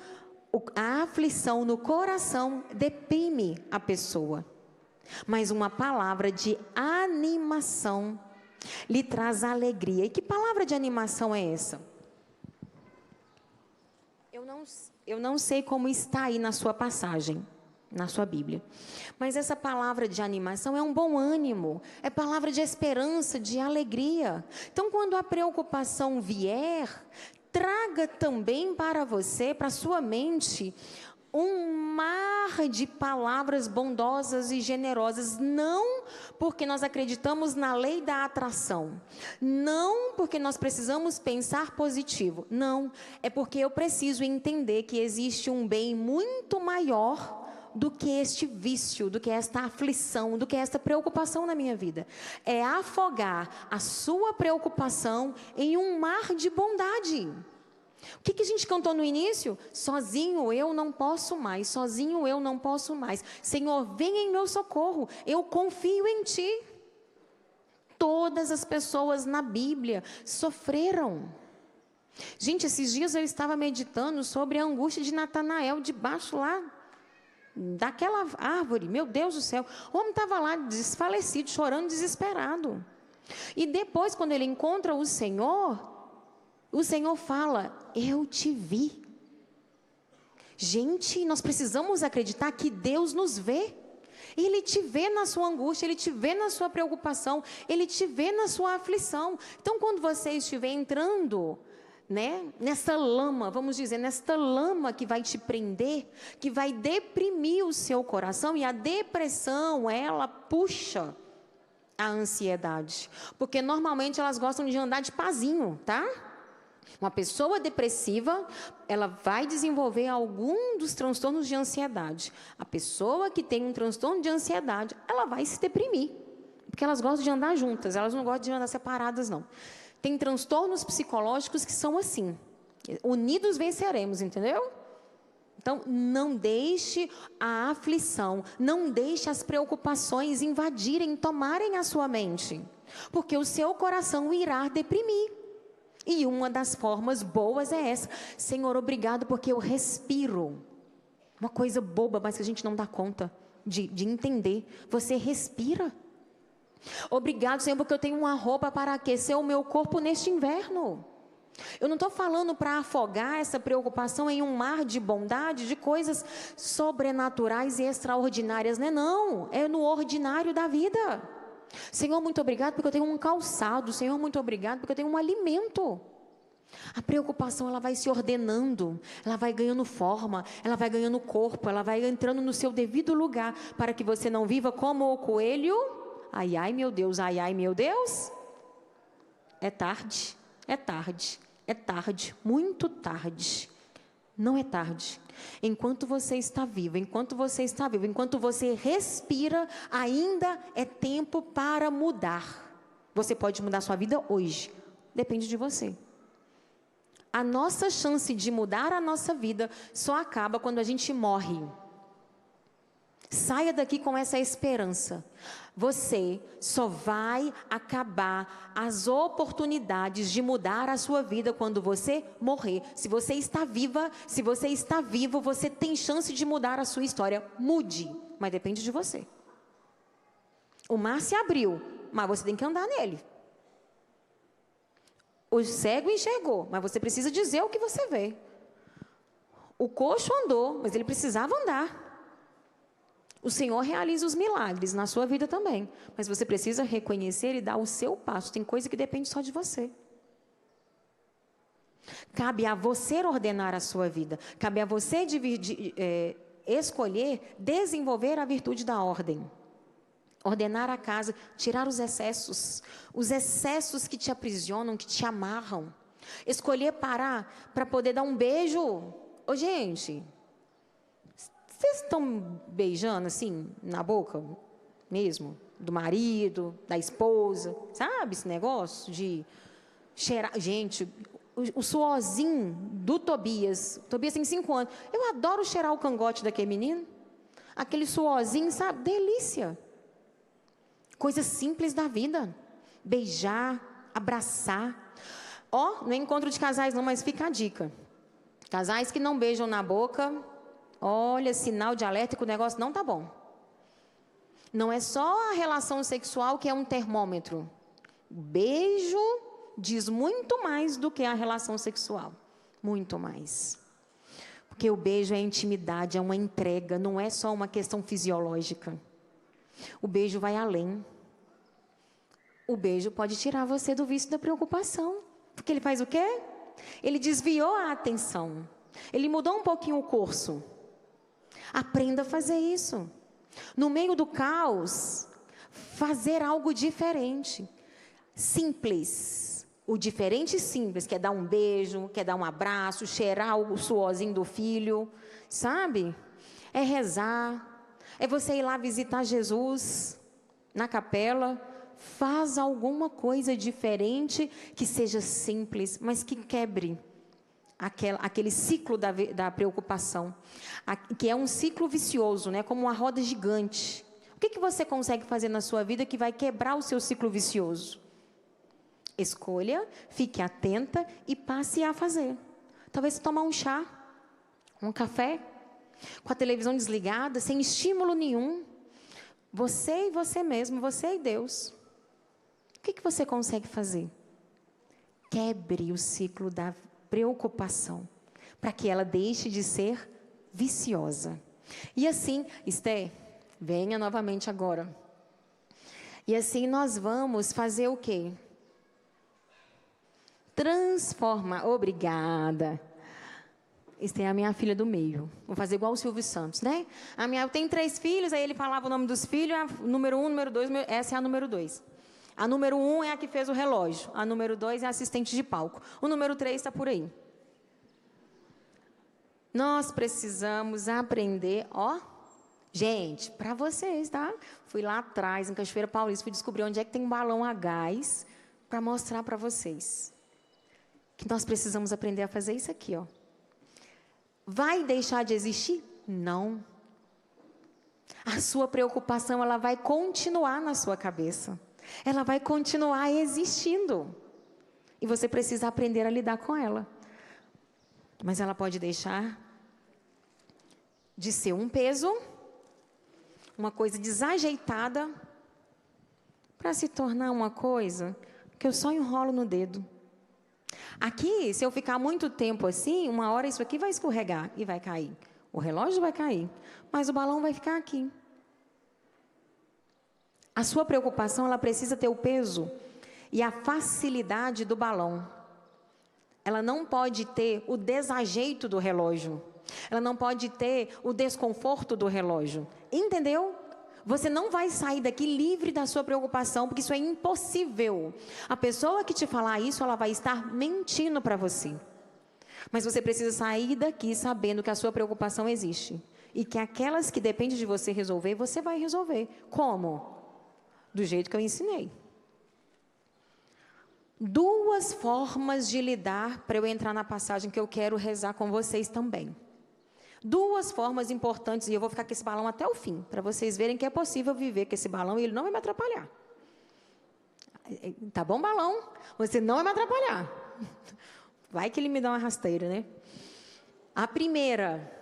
a aflição no coração deprime a pessoa. Mas uma palavra de animação lhe traz alegria. E que palavra de animação é essa? Eu não sei como está aí na sua passagem, na sua Bíblia. Mas essa palavra de animação é um bom ânimo, é palavra de esperança, de alegria. Então, quando a preocupação vier, traga também para você, para a sua mente, um mar de palavras bondosas e generosas. Não porque nós acreditamos na lei da atração. Não porque nós precisamos pensar positivo. Não, é porque eu preciso entender que existe um bem muito maior do que este vício, do que esta aflição, do que esta preocupação na minha vida. É afogar a sua preocupação em um mar de bondade. O que a gente cantou no início? Sozinho eu não posso mais, sozinho eu não posso mais. Senhor, vem em meu socorro, eu confio em Ti. Todas as pessoas na Bíblia sofreram. Gente, esses dias eu estava meditando sobre a angústia de Natanael debaixo lá daquela árvore. Meu Deus do céu, o homem estava lá desfalecido, chorando, desesperado. E depois, quando ele encontra o Senhor fala: eu te vi. Gente, nós precisamos acreditar que Deus nos vê. Ele te vê na sua angústia, Ele te vê na sua preocupação, Ele te vê na sua aflição. Então, quando você estiver entrando, nessa lama, vamos dizer, nesta lama que vai te prender, que vai deprimir o seu coração, e a depressão, ela puxa a ansiedade. Porque normalmente elas gostam de andar de pazinho, tá? Uma pessoa depressiva, ela vai desenvolver algum dos transtornos de ansiedade. A pessoa que tem um transtorno de ansiedade, ela vai se deprimir. Porque elas gostam de andar juntas, elas não gostam de andar separadas, não. Tem transtornos psicológicos que são assim. Unidos venceremos, entendeu? Então, não deixe a aflição, não deixe as preocupações invadirem, tomarem a sua mente. Porque o seu coração irá deprimir. E uma das formas boas é essa: Senhor, obrigado porque eu respiro. Uma coisa boba, mas que a gente não dá conta de entender. Você respira. Obrigado, Senhor, porque eu tenho uma roupa para aquecer o meu corpo neste inverno. Eu não estou falando para afogar essa preocupação em um mar de bondade, de coisas sobrenaturais e extraordinárias, né? Não, é no ordinário da vida. Senhor, muito obrigado porque eu tenho um calçado. Senhor, muito obrigado porque eu tenho um alimento. A preocupação, ela vai se ordenando, ela vai ganhando forma, ela vai ganhando corpo, ela vai entrando no seu devido lugar, para que você não viva como o coelho. Ai, ai, meu Deus, ai, ai, meu Deus. É tarde, é tarde, é tarde, muito tarde. Não é tarde. Enquanto você está vivo, enquanto você está vivo, enquanto você respira, ainda é tempo para mudar. Você pode mudar sua vida hoje. Depende de você. A nossa chance de mudar a nossa vida só acaba quando a gente morre. Saia daqui com essa esperança. Você só vai acabar as oportunidades de mudar a sua vida quando você morrer. Se você está viva, se você está vivo, você tem chance de mudar a sua história. Mude, mas depende de você. O mar se abriu, mas você tem que andar nele. O cego enxergou, mas você precisa dizer o que você vê. O coxo andou, mas ele precisava andar. O Senhor realiza os milagres na sua vida também, mas você precisa reconhecer e dar o seu passo. Tem coisa que depende só de você. Cabe a você ordenar a sua vida. Cabe a você escolher desenvolver a virtude da ordem. Ordenar a casa, tirar os excessos que te aprisionam, que te amarram. Escolher parar para poder dar um beijo. Ô, gente, vocês estão beijando assim, na boca mesmo? Do marido, da esposa, sabe esse negócio de cheirar? Gente, o suorzinho do Tobias tem 5 anos. Eu adoro cheirar o cangote daquele menino. Aquele suorzinho, sabe? Delícia. Coisas simples da vida. Beijar, abraçar. Ó, não é encontro de casais não, mas fica a dica. Casais que não beijam na boca, olha, sinal de alerta que o negócio não tá bom. Não é só a relação sexual que é um termômetro. O beijo diz muito mais do que a relação sexual. Muito mais. Porque o beijo é intimidade, é uma entrega, não é só uma questão fisiológica. O beijo vai além. O beijo pode tirar você do vício da preocupação. Porque ele faz o quê? Ele desviou a atenção. Ele mudou um pouquinho o curso. Aprenda a fazer isso. No meio do caos, fazer algo diferente. Simples. O diferente simples, que é dar um beijo, que é dar um abraço, cheirar o suorzinho do filho, sabe? É rezar. É você ir lá visitar Jesus na capela. Faz alguma coisa diferente que seja simples, mas que quebre aquele ciclo da preocupação, que é um ciclo vicioso, né? Como uma roda gigante. O que você consegue fazer na sua vida que vai quebrar o seu ciclo vicioso? Escolha, fique atenta e passe a fazer. Talvez tomar um chá, um café, com a televisão desligada, sem estímulo nenhum. Você e você mesmo, você e Deus. O que você consegue fazer? Quebre o ciclo da preocupação, para que ela deixe de ser viciosa. E assim, Esther, venha novamente agora. E assim nós vamos fazer o quê? Transformar. Obrigada. Esther é a minha filha do meio. Vou fazer igual o Silvio Santos, né? Eu tenho 3 filhos, aí ele falava o nome dos filhos, número 1, número 2, essa é a número 2. A número 1 é a que fez o relógio. A número 2 é a assistente de palco. O número 3 está por aí. Nós precisamos aprender, ó. Gente, para vocês, tá? Fui lá atrás, em Cachoeira Paulista, fui descobrir onde é que tem um balão a gás para mostrar para vocês. Que nós precisamos aprender a fazer isso aqui, ó. Vai deixar de existir? Não. A sua preocupação, ela vai continuar na sua cabeça. Ela vai continuar existindo. E você precisa aprender a lidar com ela. Mas ela pode deixar de ser um peso, uma coisa desajeitada, para se tornar uma coisa que eu só enrolo no dedo. Aqui, se eu ficar muito tempo assim, uma hora isso aqui vai escorregar e vai cair. O relógio vai cair, mas o balão vai ficar aqui. A sua preocupação, ela precisa ter o peso e a facilidade do balão. Ela não pode ter o desajeito do relógio. Ela não pode ter o desconforto do relógio. Entendeu? Você não vai sair daqui livre da sua preocupação, porque isso é impossível. A pessoa que te falar isso, ela vai estar mentindo para você. Mas você precisa sair daqui sabendo que a sua preocupação existe. E que aquelas que dependem de você resolver, você vai resolver. Como? Do jeito que eu ensinei. 2 formas de lidar para eu entrar na passagem que eu quero rezar com vocês também. 2 formas importantes, e eu vou ficar com esse balão até o fim, para vocês verem que é possível viver com esse balão e ele não vai me atrapalhar. Tá bom, balão? Você não vai me atrapalhar. Vai que ele me dá uma rasteira, né? A primeira,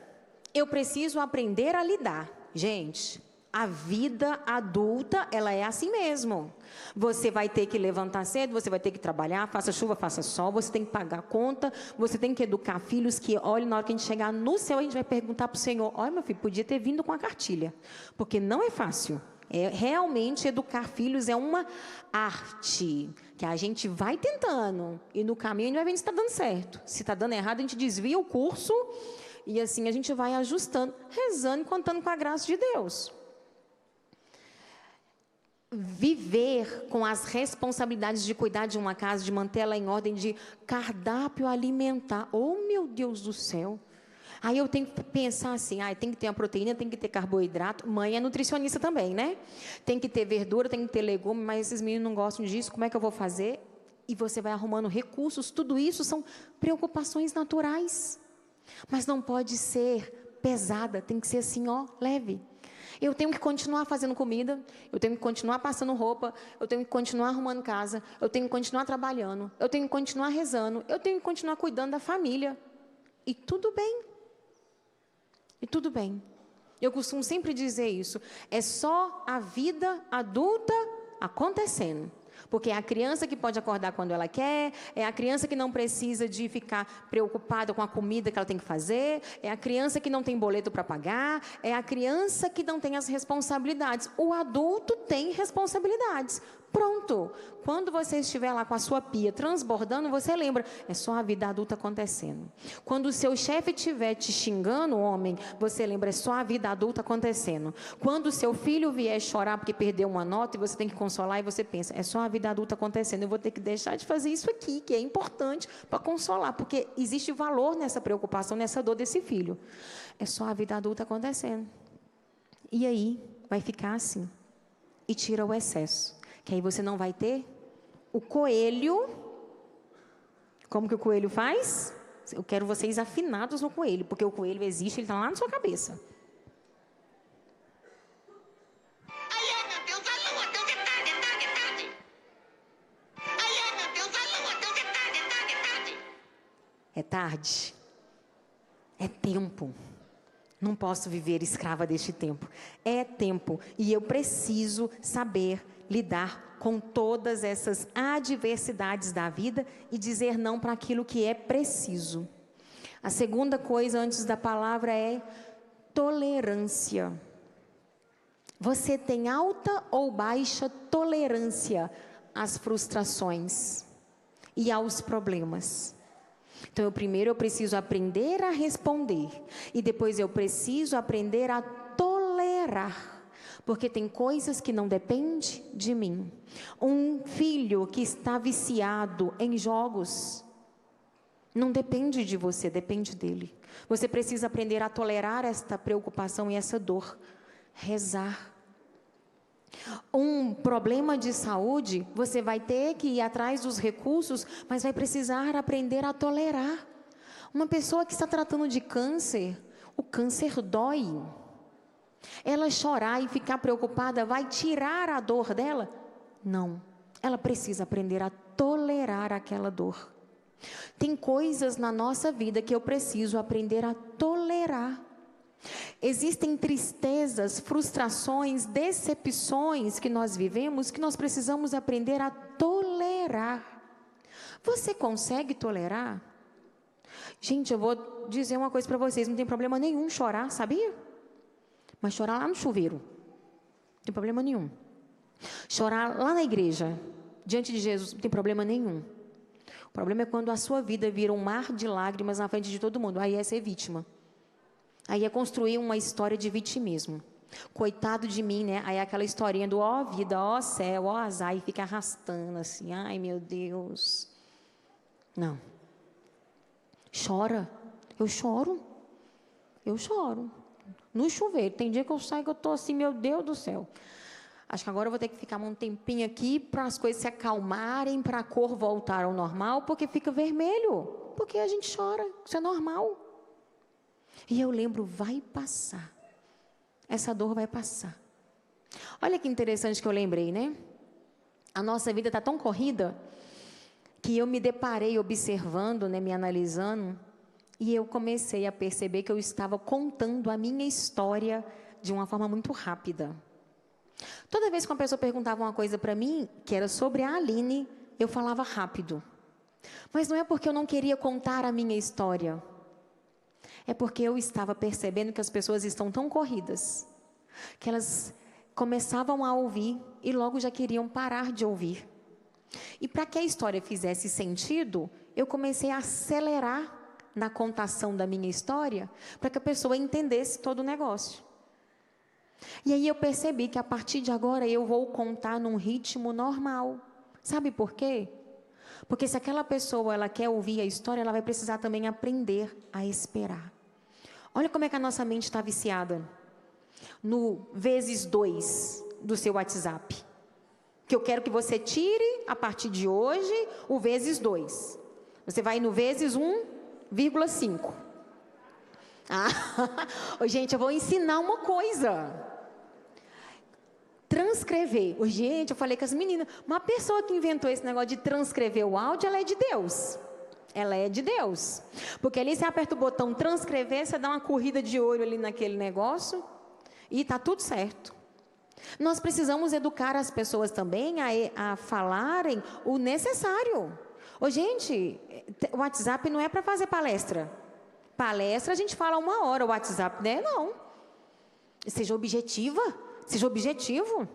eu preciso aprender a lidar. Gente, A vida adulta, ela é assim mesmo. Você vai ter que levantar cedo, você vai ter que trabalhar, faça chuva, faça sol, você tem que pagar a conta, você tem que educar filhos que, olha, na hora que a gente chegar no céu, a gente vai perguntar para o Senhor, olha, meu filho, podia ter vindo com a cartilha, porque não é fácil. Realmente, educar filhos é uma arte, que a gente vai tentando, e no caminho a gente vai vendo se está dando certo. Se está dando errado, a gente desvia o curso, e assim a gente vai ajustando, rezando e contando com a graça de Deus. Viver com as responsabilidades de cuidar de uma casa, de mantê-la em ordem, de cardápio alimentar. Oh, meu Deus do céu! Aí eu tenho que pensar assim, tem que ter uma proteína, tem que ter carboidrato. Mãe é nutricionista também, né? Tem que ter verdura, tem que ter legume, mas esses meninos não gostam disso, como é que eu vou fazer? E você vai arrumando recursos, tudo isso são preocupações naturais. Mas não pode ser pesada, tem que ser assim, leve. Eu tenho que continuar fazendo comida, eu tenho que continuar passando roupa, eu tenho que continuar arrumando casa, eu tenho que continuar trabalhando, eu tenho que continuar rezando, eu tenho que continuar cuidando da família. E tudo bem. E tudo bem. Eu costumo sempre dizer isso. É só a vida adulta acontecendo. Porque é a criança que pode acordar quando ela quer, é a criança que não precisa de ficar preocupada com a comida que ela tem que fazer, é a criança que não tem boleto para pagar, é a criança que não tem as responsabilidades. O adulto tem responsabilidades. Pronto. Quando você estiver lá com a sua pia transbordando, você lembra, é só a vida adulta acontecendo. Quando o seu chefe estiver te xingando, homem, você lembra, é só a vida adulta acontecendo. Quando o seu filho vier chorar porque perdeu uma nota e você tem que consolar, e você pensa, é só a vida adulta acontecendo, eu vou ter que deixar de fazer isso aqui, que é importante para consolar, porque existe valor nessa preocupação, nessa dor desse filho. É só a vida adulta acontecendo. E aí, vai ficar assim. E tira o excesso. Que aí você não vai ter o coelho. Como que o coelho faz? Eu quero vocês afinados no coelho, porque o coelho existe, ele está lá na sua cabeça. Ai, meu Deus, a lua, Deus, é tarde. Ai, meu Deus, a lua, Deus, é tarde. É tarde. É tempo. Não posso viver escrava deste tempo. É tempo. E eu preciso saber lidar com todas essas adversidades da vida e dizer não para aquilo que é preciso. A segunda coisa antes da palavra é tolerância. Você tem alta ou baixa tolerância às frustrações e aos problemas? Então, primeiro eu preciso aprender a responder e depois eu preciso aprender a tolerar. Porque tem coisas que não dependem de mim. Um filho que está viciado em jogos, não depende de você, depende dele. Você precisa aprender a tolerar esta preocupação e essa dor. Rezar. Um problema de saúde, você vai ter que ir atrás dos recursos, mas vai precisar aprender a tolerar. Uma pessoa que está tratando de câncer, o câncer dói. Ela chorar e ficar preocupada vai tirar a dor dela? Não. Ela precisa aprender a tolerar aquela dor. Tem coisas na nossa vida que eu preciso aprender a tolerar. Existem tristezas, frustrações, decepções que nós vivemos que nós precisamos aprender a tolerar. Você consegue tolerar? Gente, eu vou dizer uma coisa para vocês, não tem problema nenhum chorar, sabia? Mas chorar lá no chuveiro, não tem problema nenhum. Chorar lá na igreja, diante de Jesus, não tem problema nenhum. O problema é quando a sua vida vira um mar de lágrimas na frente de todo mundo. Aí é ser vítima. Aí é construir uma história de vitimismo. Coitado de mim, né? Aí é aquela historinha do ó vida, ó céu, ó azar, e fica arrastando assim. Ai, meu Deus. Não. Chora. Eu choro. Eu choro. No chuveiro. Tem dia que eu saio que eu estou assim, meu Deus do céu. Acho que agora eu vou ter que ficar um tempinho aqui para as coisas se acalmarem, para a cor voltar ao normal, porque fica vermelho. Porque a gente chora. Isso é normal. E eu lembro, vai passar. Essa dor vai passar. Olha que interessante que eu lembrei, né? A nossa vida está tão corrida que eu me deparei observando, né, me analisando, e eu comecei a perceber que eu estava contando a minha história de uma forma muito rápida. Toda vez que uma pessoa perguntava uma coisa para mim, que era sobre a Aline, eu falava rápido. Mas não é porque eu não queria contar a minha história. É porque eu estava percebendo que as pessoas estão tão corridas, que elas começavam a ouvir e logo já queriam parar de ouvir. E para que a história fizesse sentido, eu comecei a acelerar na contação da minha história, para que a pessoa entendesse todo o negócio. E aí eu percebi que a partir de agora eu vou contar num ritmo normal. Sabe por quê? Porque se aquela pessoa ela quer ouvir a história, ela vai precisar também aprender a esperar. Olha como é que a nossa mente está viciada no vezes 2 do seu WhatsApp. Que eu quero que você tire, a partir de hoje, o vezes 2. Você vai no vezes 1,5. Gente, eu vou ensinar uma coisa. Transcrever. Gente, eu falei com as meninas, uma pessoa que inventou esse negócio de transcrever o áudio, ela é de Deus. Ela é de Deus. Porque ali você aperta o botão transcrever, você dá uma corrida de olho ali naquele negócio e está tudo certo. Nós precisamos educar as pessoas também a falarem o necessário. Gente, o WhatsApp não é para fazer palestra. Palestra a gente fala 1 hora, o WhatsApp, né? Não. Seja objetiva, seja objetivo.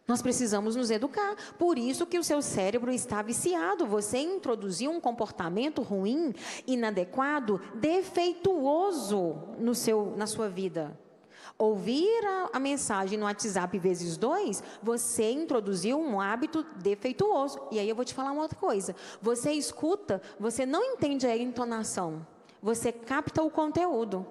Nós precisamos nos educar. Por isso que o seu cérebro está viciado. Você introduziu um comportamento ruim, inadequado, defeituoso na sua vida. Ouvir a mensagem no WhatsApp vezes 2, você introduziu um hábito defeituoso. E aí eu vou te falar uma outra coisa. Você escuta, você não entende a entonação. Você capta o conteúdo.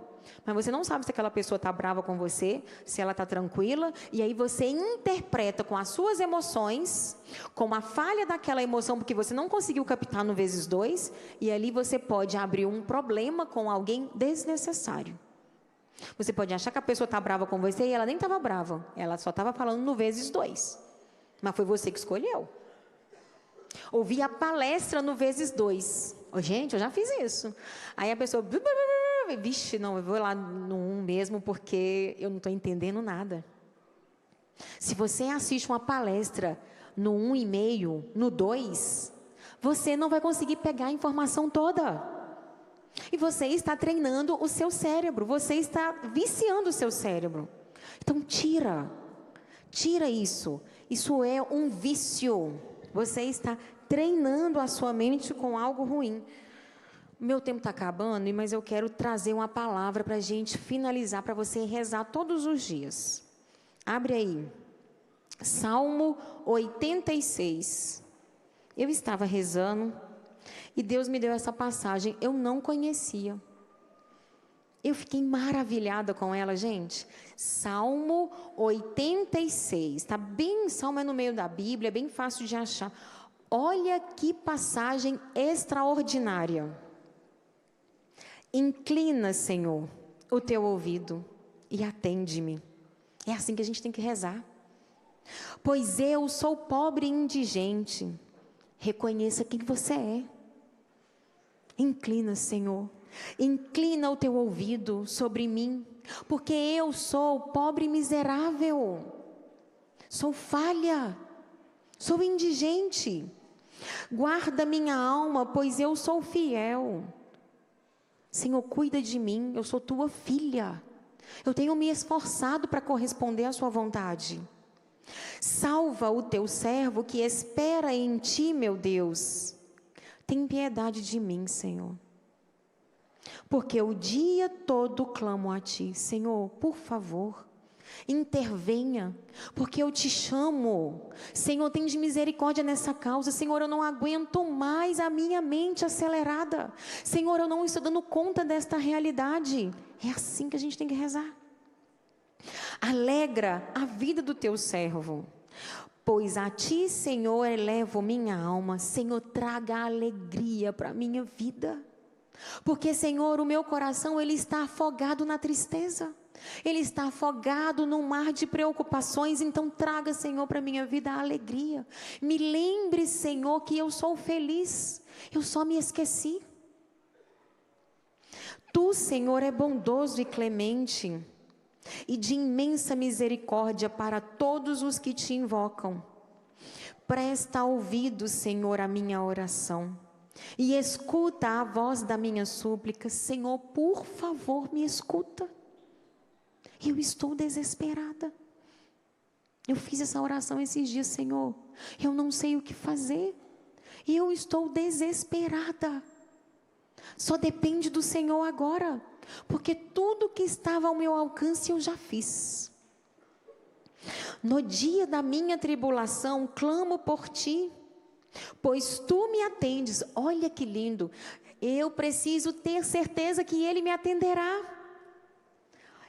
Mas você não sabe se aquela pessoa está brava com você, se ela está tranquila. E aí você interpreta com as suas emoções, com a falha daquela emoção, porque você não conseguiu captar no vezes 2. E ali você pode abrir um problema com alguém desnecessário. Você pode achar que a pessoa está brava com você e ela nem estava brava. Ela só estava falando no vezes 2. Mas foi você que escolheu. Ouvi a palestra no vezes 2. Gente, eu já fiz isso. Aí a pessoa... Vixe, não, eu vou lá no 1 mesmo porque eu não estou entendendo nada. Se você assiste uma palestra no 1,5, no 2, você não vai conseguir pegar a informação toda. E você está treinando o seu cérebro, você está viciando o seu cérebro. Então tira isso. Isso é um vício. Você está treinando a sua mente com algo ruim. Meu tempo está acabando, mas eu quero trazer uma palavra para a gente finalizar, para você rezar todos os dias. Abre aí, Salmo 86. Eu estava rezando e Deus me deu essa passagem, eu não conhecia. Eu fiquei maravilhada com ela, gente. Salmo 86, está bem, Salmo é no meio da Bíblia, é bem fácil de achar. Olha que passagem extraordinária. Inclina, Senhor, o teu ouvido e atende-me. É assim que a gente tem que rezar. Pois eu sou pobre e indigente. Reconheça quem você é. Inclina, Senhor. Inclina o teu ouvido sobre mim, porque eu sou pobre e miserável. Sou falha. Sou indigente. Guarda minha alma, pois eu sou fiel. Senhor, cuida de mim, eu sou tua filha. Eu tenho me esforçado para corresponder à sua vontade. Salva o teu servo que espera em ti, meu Deus. Tem piedade de mim, Senhor. Porque o dia todo clamo a ti. Senhor, por favor, intervenha, porque eu te chamo. Senhor, tem de misericórdia nessa causa. Senhor, eu não aguento mais a minha mente acelerada. Senhor, eu não estou dando conta desta realidade. É assim que a gente tem que rezar. Alegra a vida do teu servo, pois a ti, Senhor, elevo minha alma. Senhor, traga alegria para a minha vida. Porque, Senhor, o meu coração, ele está afogado na tristeza. Ele está afogado num mar de preocupações. Então traga, Senhor, para a minha vida a alegria. Me lembre, Senhor, que eu sou feliz. Eu só me esqueci. Tu, Senhor, é bondoso e clemente, e de imensa misericórdia para todos os que te invocam. Presta ouvido, Senhor, à minha oração, e escuta a voz da minha súplica. Senhor, por favor, me escuta. Eu estou desesperada. Eu fiz essa oração esses dias, Senhor. Eu não sei o que fazer. Eu estou desesperada. Só depende do Senhor agora, porque tudo que estava ao meu alcance eu já fiz. No dia da minha tribulação, clamo por ti, pois tu me atendes. Olha que lindo. Eu preciso ter certeza que Ele me atenderá.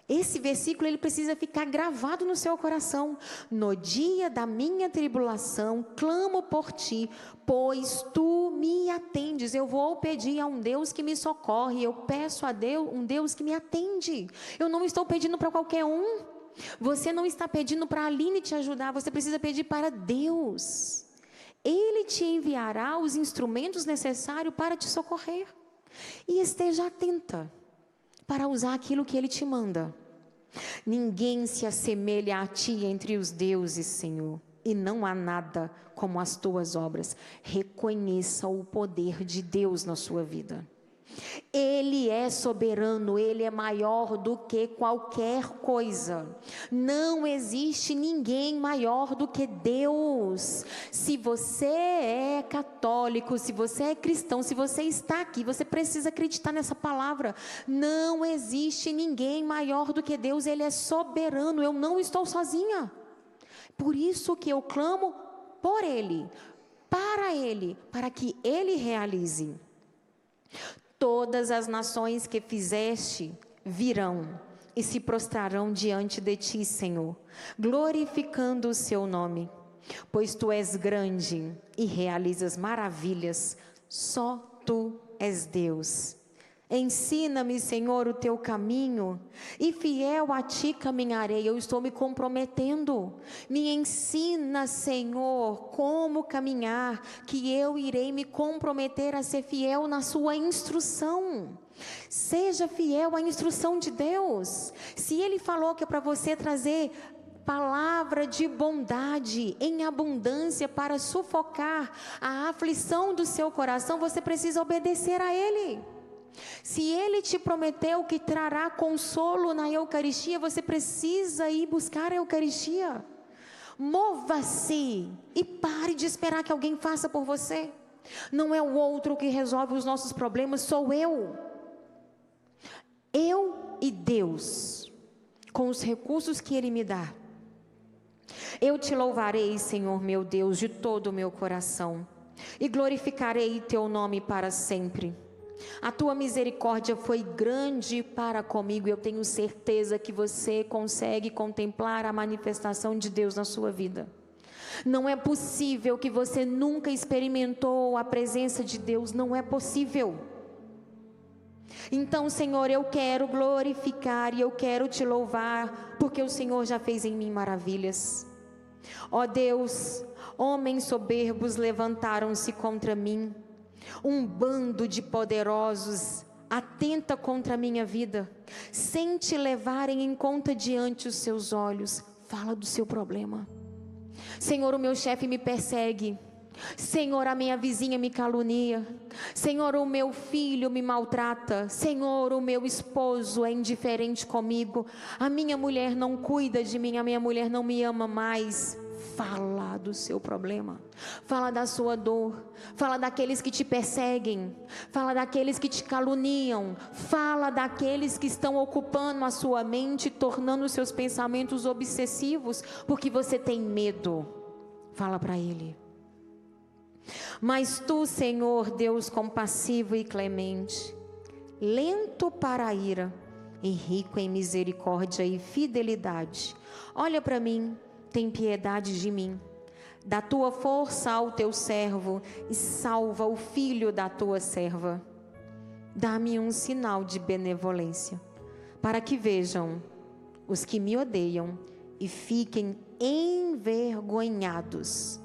Esse versículo, ele precisa ficar gravado no seu coração. No dia da minha tribulação, clamo por ti, pois tu me atendes. Eu vou pedir a um Deus que me socorre. Eu peço a Deus, um Deus que me atende. Eu não estou pedindo para qualquer um. Você não está pedindo para a Aline te ajudar. Você precisa pedir para Deus. Ele te enviará os instrumentos necessários para te socorrer. E esteja atenta para usar aquilo que Ele te manda. Ninguém se assemelha a ti entre os deuses, Senhor, e não há nada como as tuas obras. Reconheça o poder de Deus na sua vida. Ele é soberano, Ele é maior do que qualquer coisa. Não existe ninguém maior do que Deus. Se você é católico, se você é cristão, se você está aqui, você precisa acreditar nessa palavra. Não existe ninguém maior do que Deus. Ele é soberano, eu não estou sozinha. Por isso que eu clamo por Ele, para que Ele realize. Todas as nações que fizeste virão e se prostrarão diante de ti, Senhor, glorificando o seu nome, pois tu és grande e realizas maravilhas, só tu és Deus. Ensina-me, Senhor, o teu caminho, e fiel a ti caminharei. Eu estou me comprometendo. Me ensina, Senhor, como caminhar, que eu irei me comprometer a ser fiel na sua instrução. Seja fiel à instrução de Deus. Se Ele falou que é para você trazer palavra de bondade em abundância para sufocar a aflição do seu coração, você precisa obedecer a Ele. Se Ele te prometeu que trará consolo na Eucaristia, você precisa ir buscar a Eucaristia. Mova-se e pare de esperar que alguém faça por você. Não é o outro que resolve os nossos problemas, sou eu. Eu e Deus, com os recursos que Ele me dá. Eu te louvarei, Senhor meu Deus, de todo o meu coração, e glorificarei teu nome para sempre. A tua misericórdia foi grande para comigo, e eu tenho certeza que você consegue contemplar a manifestação de Deus na sua vida. Não é possível que você nunca experimentou a presença de Deus, não é possível. Então, Senhor, eu quero glorificar e eu quero te louvar, porque o Senhor já fez em mim maravilhas. Ó Deus, homens soberbos levantaram-se contra mim. Um bando de poderosos atenta contra a minha vida, sem te levarem em conta diante os seus olhos. Fala do seu problema. Senhor, o meu chefe me persegue. Senhor, a minha vizinha me calunia. Senhor, o meu filho me maltrata. Senhor, o meu esposo é indiferente comigo. A minha mulher não cuida de mim, a minha mulher não me ama mais. Fala do seu problema, fala da sua dor, fala daqueles que te perseguem, fala daqueles que te caluniam, fala daqueles que estão ocupando a sua mente, tornando os seus pensamentos obsessivos, porque você tem medo. Fala para Ele. Mas tu, Senhor, Deus compassivo e clemente, lento para a ira e rico em misericórdia e fidelidade, olha para mim, tem piedade de mim, dá tua força ao teu servo e salva o filho da tua serva. Dá-me um sinal de benevolência, para que vejam os que me odeiam e fiquem envergonhados,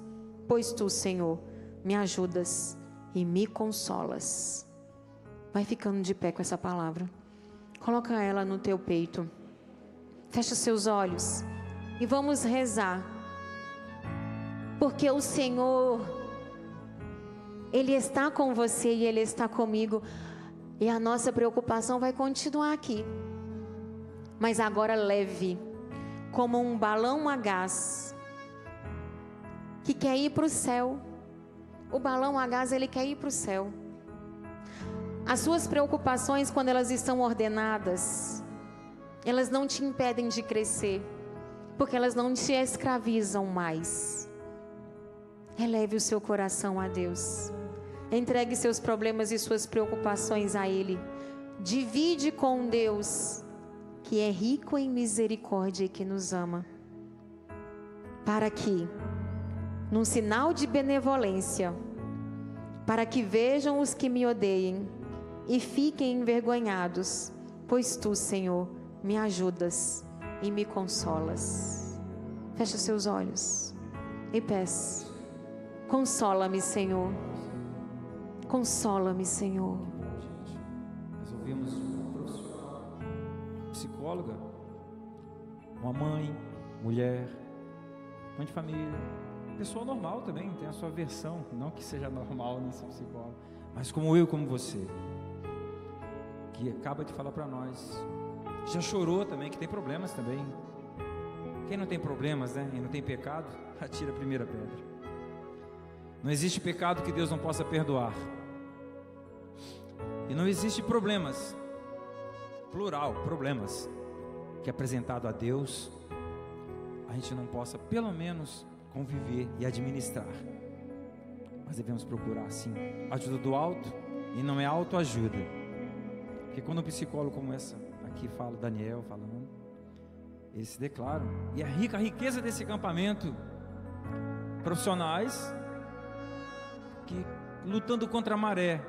pois tu, Senhor, me ajudas e me consolas. Vai ficando de pé com essa palavra, coloca ela no teu peito. Feche os seus olhos e vamos rezar. Porque o Senhor, Ele está com você e Ele está comigo. E a nossa preocupação vai continuar aqui. Mas agora leve, como um balão a gás, que quer ir para o céu. O balão a gás, ele quer ir para o céu. As suas preocupações, quando elas estão ordenadas, elas não te impedem de crescer, porque elas não te escravizam mais. Eleve o seu coração a Deus. Entregue seus problemas e suas preocupações a Ele. Divide com Deus, que é rico em misericórdia e que nos ama, para que, num sinal de benevolência, para que vejam os que me odeiem e fiquem envergonhados, pois Tu, Senhor, me ajudas e me consolas. Feche os seus olhos e peça: consola-me, Senhor. Consola-me, Senhor. Nós ouvimos uma profissional, psicóloga, uma mãe, mulher, mãe de família, pessoa normal também, tem a sua versão, não que seja normal não ser psicólogo, mas como eu, como você, que acaba de falar para nós, já chorou também, que tem problemas também. Quem não tem problemas, né, e não tem pecado, atira a primeira pedra. Não existe pecado que Deus não possa perdoar. E não existe problemas, plural, problemas, que apresentado a Deus, a gente não possa pelo menos conviver e administrar. Mas devemos procurar sim ajuda do alto, e não é autoajuda. Porque quando um psicólogo como essa aqui fala, Daniel falando, eles se declaram, e a riqueza desse acampamento, profissionais que lutando contra a maré,